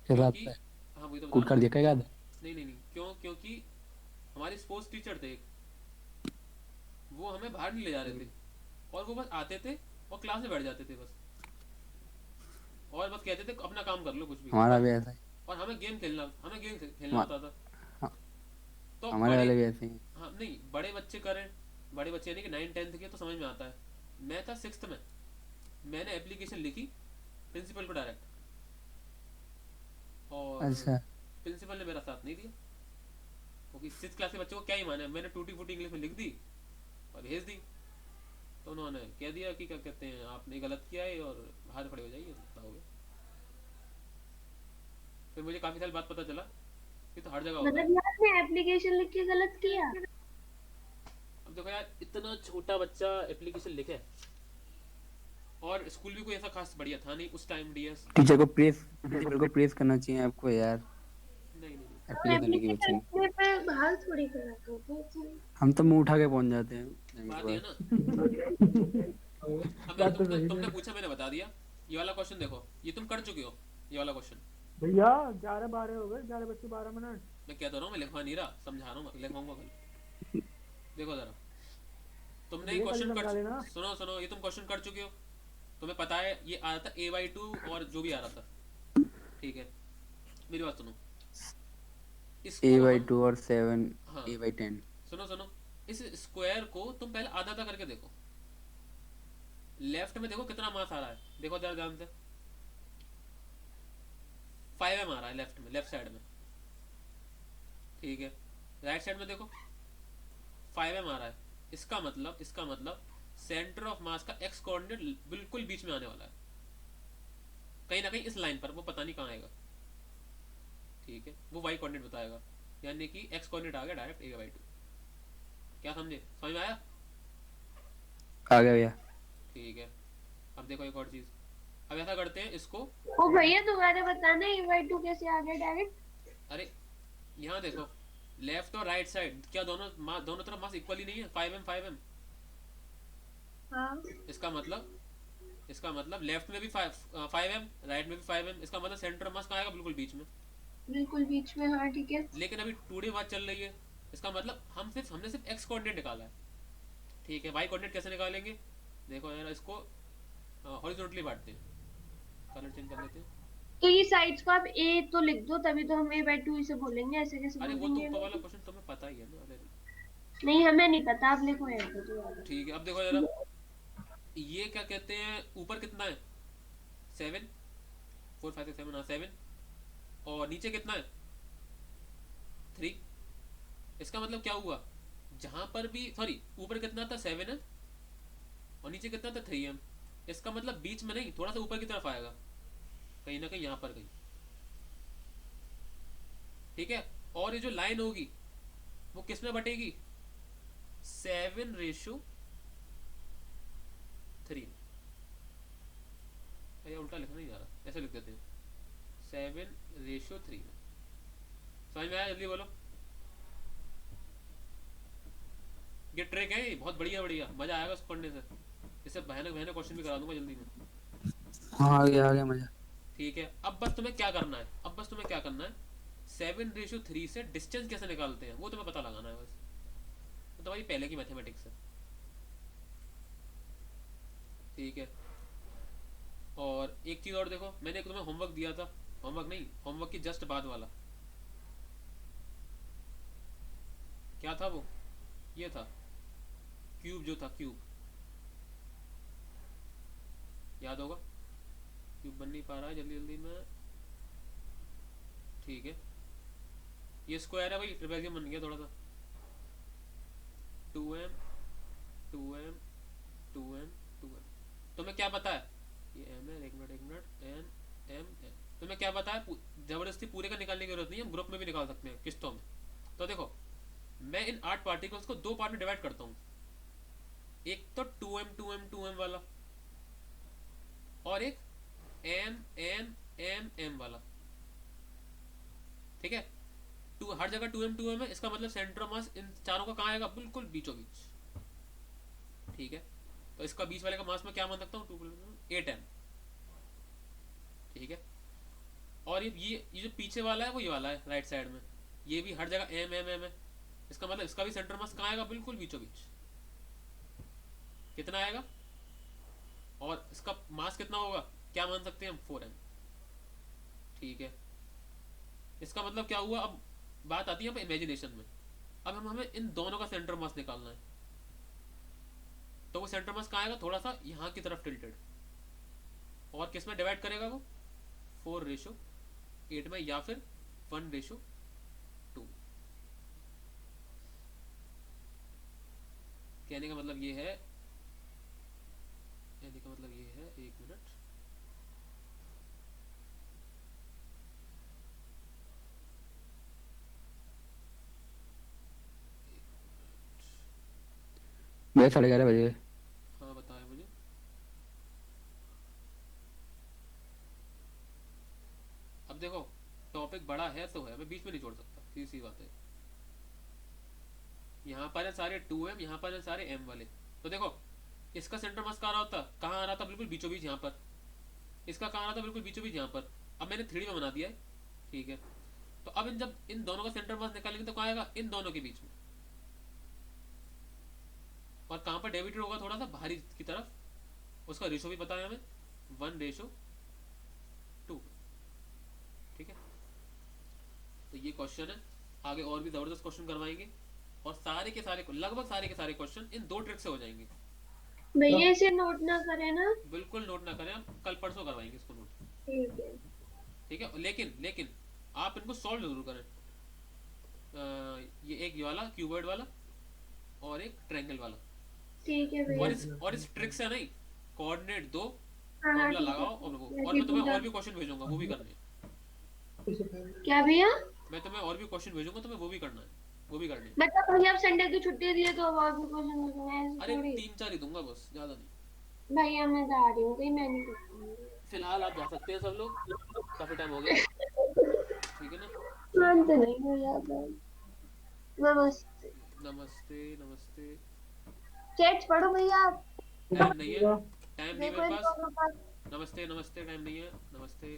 क्या बात क्योंकि है? हाँ वही तो कूट कर दिया क्या याद? नहीं नहीं नहीं, क्यों, क्योंकि हमारे स्पोर्ट्स टीचर थे एक, वो हमें बाहर नहीं ले जा रहे थे, और वो बस आते थे और क्लास में बैठ जाते थे बस, और बस कहते थे अपना काम कर लो कुछ भी। हमारा भी ऐसा है। और हमें गेम खेलना होता था। हाँ, तो हमारे वाले भी ऐसे ही। हाँ नहीं, बड़े बच्चे करें, बड़े बच्चे यानी कि 9 10 के तो समझ में आता है। मैं था 6th में, मैंने एप्लीकेशन लिखी प्रिंसिपल को डायरेक्ट, और अच्छा प्रिंसिपल ने मेरा साथ नहीं दिया, क्योंकि 6th क्लास के बच्चे को क्या ही माने। मैंने टूटी फूटी इंग्लिश में लिख दी और भेज दी, तो उन्होंने कह दिया कि क्या कहते हैं आपने गलत किया है और बाहर खड़े हो जाइए, हो गया। फिर मुझे काफी साल बाद पता चला कि तो हर जगह होता है। मतलब यार मैं एप्लीकेशन लिख के गलत किया। अब देखो यार, इतना छोटा बच्चा एप्लीकेशन लिखे, और स्कूल भी कोई ऐसा खास बढ़िया था नहीं उस टाइम, डीएस। टीचर को प्रेस करना चाहिए आपको यार। नहीं नहीं एप्लीकेशन लिखी बच्चे ने। एप्लीकेशन पे बाहर थोड़ी करा था। हम तो मुंह उठा के पहुंच जाते हैं। बात ये ना, अब मैंने तुमने पूछा, मैंने बता दिया। ये वाला क्वेश्चन देखो, ये तुम कर चुके हो, ये वाला क्वेश्चन। भैया 11-12 हो गए, 11:12 मैं क्या रहा हूँ, मैं लिखवा नहीं रहा, समझा रहा हूँ, लिखवाऊंगा कल। देखो जरा, तुमने क्वेश्चन कर, सुनो सुनो, ये तुम क्वेश्चन कर चुके हो, तुम्हें पता है ये आ रहा था a/2 और जो भी आ रहा था। ठीक है, मेरी बात सुनो, a/2 और 7 हाँ a/10। सुनो सुनो, इस स्क्वायर को तुम पहले आधा आधा करके देखो, लेफ्ट में देखो कितना मास आ रहा है, देखो जरा ध्यान से, 5m आ रहा है लेफ्ट में, लेफ्ट साइड में। ठीक है, राइट साइड में देखो 5m आ रहा है। इसका मतलब सेंटर ऑफ मास का x कोऑर्डिनेट बिल्कुल बीच में आने वाला है, कहीं ना कहीं इस लाइन पर, वो पता नहीं कहाँ आएगा। ठीक है, वो y कोऑर्डिनेट बताएगा, यानी कि x कोऑर्डिनेट आ गया डायरेक्ट a/2। क्या समझे, समझ में आया? आ गया भैया। ठीक है, अब देखो एक और चीज, अब ऐसा करते हैं इसको। ओ भैया दोबारा बताना ए बाई टू कैसे आ गया डायरेक्ट? अरे यहाँ देखो, लेफ्ट और राइट साइड क्या दोनों तरफ मास इक्वली नहीं है, 5m 5m। हाँ इसका मतलब लेफ्ट में भी 5m, राइट में भी 5m, इसका मतलब सेंटर मास कहाँ आएगा, बिल्कुल बीच में। बिल्कुल बीच में, हाँ ठीक है। लेकिन अभी 2D बात चल रही है, इसका मतलब हमने सिर्फ x कोऑर्डिनेट निकाला है, ठीक है। y कोऑर्डिनेट कैसे निकालेंगे, देखो यार, इसको हॉरिजॉन्टली बांटते हैं, कलर चेंज कर लेते हैं। तो ये साइड्स को आप ए तो लिख दो, तभी तो हम ए बाई टू इसे बोलेंगे, ऐसे कैसे अरे वो तो बोलेंगे? ऊपर वाला क्वेश्चन तुम्हें पता ही है ना। अरे नहीं हमें नहीं पता, आप लिखो यार तो दोबारा। ठीक है, अब देखो जरा, ये क्या कहते हैं, ऊपर कितना है 7, 4 5 6 7, हाँ 7, और नीचे कितना है 3। इसका मतलब क्या हुआ, जहां पर भी, सॉरी, ऊपर कितना था 7 है और नीचे कितना था 3m। इसका मतलब बीच में नहीं, थोड़ा सा ऊपर की तरफ आएगा, कहीं ना कहीं यहाँ पर कहीं, ठीक है। और ये जो लाइन होगी वो किस में बटेगी, 7:3। ये उल्टा लिखना नहीं जा रहा, ऐसे लिख देते हैं 7:3 में। समझ में आया, जल्दी बोलो। ये ट्रिक है, बहुत बढ़िया बढ़िया, मजा आएगा उसको पढ़ने से। इससे भयानक भयानक क्वेश्चन भी करा दूंगा जल्दी में। हाँ आ गया मजा। ठीक है, अब बस तुम्हें क्या करना है, 7:3 से डिस्टेंस कैसे निकालते हैं वो तुम्हें पता लगाना है बस। तो भाई पहले की मैथमेटिक्स है, ठीक है। और एक चीज और देखो, मैंने एक तुम्हें होमवर्क दिया था, होमवर्क नहीं, होमवर्क की जस्ट बाद वाला, क्या था वो, ये था क्यूब, जो था क्यूब, याद होगा। क्यूब बन नहीं पा रहा है जल्दी जल्दी में, ठीक है। ये स्क्वायर है भाई, ट्रिपेजियम बन गया थोड़ा सा, 2m 2m 2m 2m। तुम्हें क्या पता है, ये m है, एक मिनट n m n, तुम्हें क्या पता है, जबरदस्ती पूरे का निकालने की जरूरत नहीं है, हम ग्रुप में भी निकाल सकते हैं किस्तों में। तो देखो, मैं इन 8 पार्टिकल्स को 2 पार्ट में डिवाइड करता हूँ, एक तो 2m 2m 2m वाला, और एक m m m m वाला, ठीक है। हर जगह 2m 2m है, इसका मतलब सेंटर मास इन चारों का कहाँ आएगा, बिल्कुल बीचों बीच, ठीक है। तो इसका बीच वाले का मास में क्या मान सकता हूँ, 8m, ठीक है। और ये जो पीछे वाला है वो ये वाला है राइट साइड में, ये भी हर जगह m m m है, इसका मतलब इसका भी सेंटर मास कहाँ आएगा, बिल्कुल बीचों बीच, कितना आएगा। और इसका मास कितना होगा, क्या मान सकते हैं हम, 4m, ठीक है। इसका मतलब क्या हुआ, अब बात आती है इमेजिनेशन में। अब हमें इन दोनों का सेंटर मास निकालना है, तो वो सेंटर मास कहाँ आएगा, थोड़ा सा यहाँ की तरफ टिल्टेड, और किस में डिवाइड करेगा वो, 4:8 में, या फिर 1:2। कहने का मतलब ये है, एक मिनट, भैया 11:30 बजे। हाँ बताया मुझे। अब देखो, टॉपिक बड़ा है तो है, मैं बीच में नहीं छोड़ सकता, सीधी सी बात है। यहाँ पर है सारे 2m, यहाँ पर है सारे m वाले। तो देखो, इसका सेंटर मास कहाँ आ रहा था, बिल्कुल बीचों बीच यहाँ पर। इसका कहाँ आ रहा था, बिल्कुल बीचों बीच यहाँ पर। अब मैंने 3D में बना दिया है, ठीक है। तो अब जब इन दोनों का सेंटर मास निकालेंगे तो कहाँ आएगा, इन दोनों के बीच में, और कहाँ पर डेविडेड होगा, थोड़ा सा बाहरी की तरफ। उसका रेशो भी पता है हमें, 1:2, ठीक है। तो ये क्वेश्चन है, आगे और भी जबरदस्त क्वेश्चन करवाएंगे, और सारे के सारे, लगभग सारे के सारे क्वेश्चन इन 2 ट्रिक से हो जाएंगे। भैया इसे नोट ना करें ना? बिल्कुल नोट ना करें, हम कल परसों करवाएंगे इसको नोट, ठीक है। ठीक है। लेकिन आप इनको सॉल्व जरूर करें। ये एक ये वाला क्यूबॉइड वाला, और एक ट्रायंगल वाला, ठीक है भैया। और इस ट्रिक से नहीं, कोऑर्डिनेट दो, हाँ फॉर्मूला ठीक लगाओ, है। और मैं तुम्हें और भी क्वेश्चन भेजूंगा, वो भी करने हैं। क्या भैया? मैं तुम्हें और भी क्वेश्चन भेजूंगा, तुम्हें वो भी करना है। वो भी करनी है। मतलब भैया अब संडे की छुट्टी दी है तो अब और भी क्वेश्चन लिखने हैं ऐसे अरे थोड़ी। 3-4 ही दूंगा बस, ज्यादा नहीं। भैया मैं जा रही हूँ कहीं, मैं नहीं कर पाऊंगी। फिलहाल आप जा सकते हैं सब लोग, काफी टाइम हो गया, ठीक है ना? मानते नहीं हो यार। नमस्ते। नमस्ते नमस्ते। चैट्स पढ़ो भैया। टाइम नहीं है, टाइम नहीं देखो मेरे इन पास। दोनों का। नमस्ते नमस्ते, टाइम नहीं है, नमस्ते।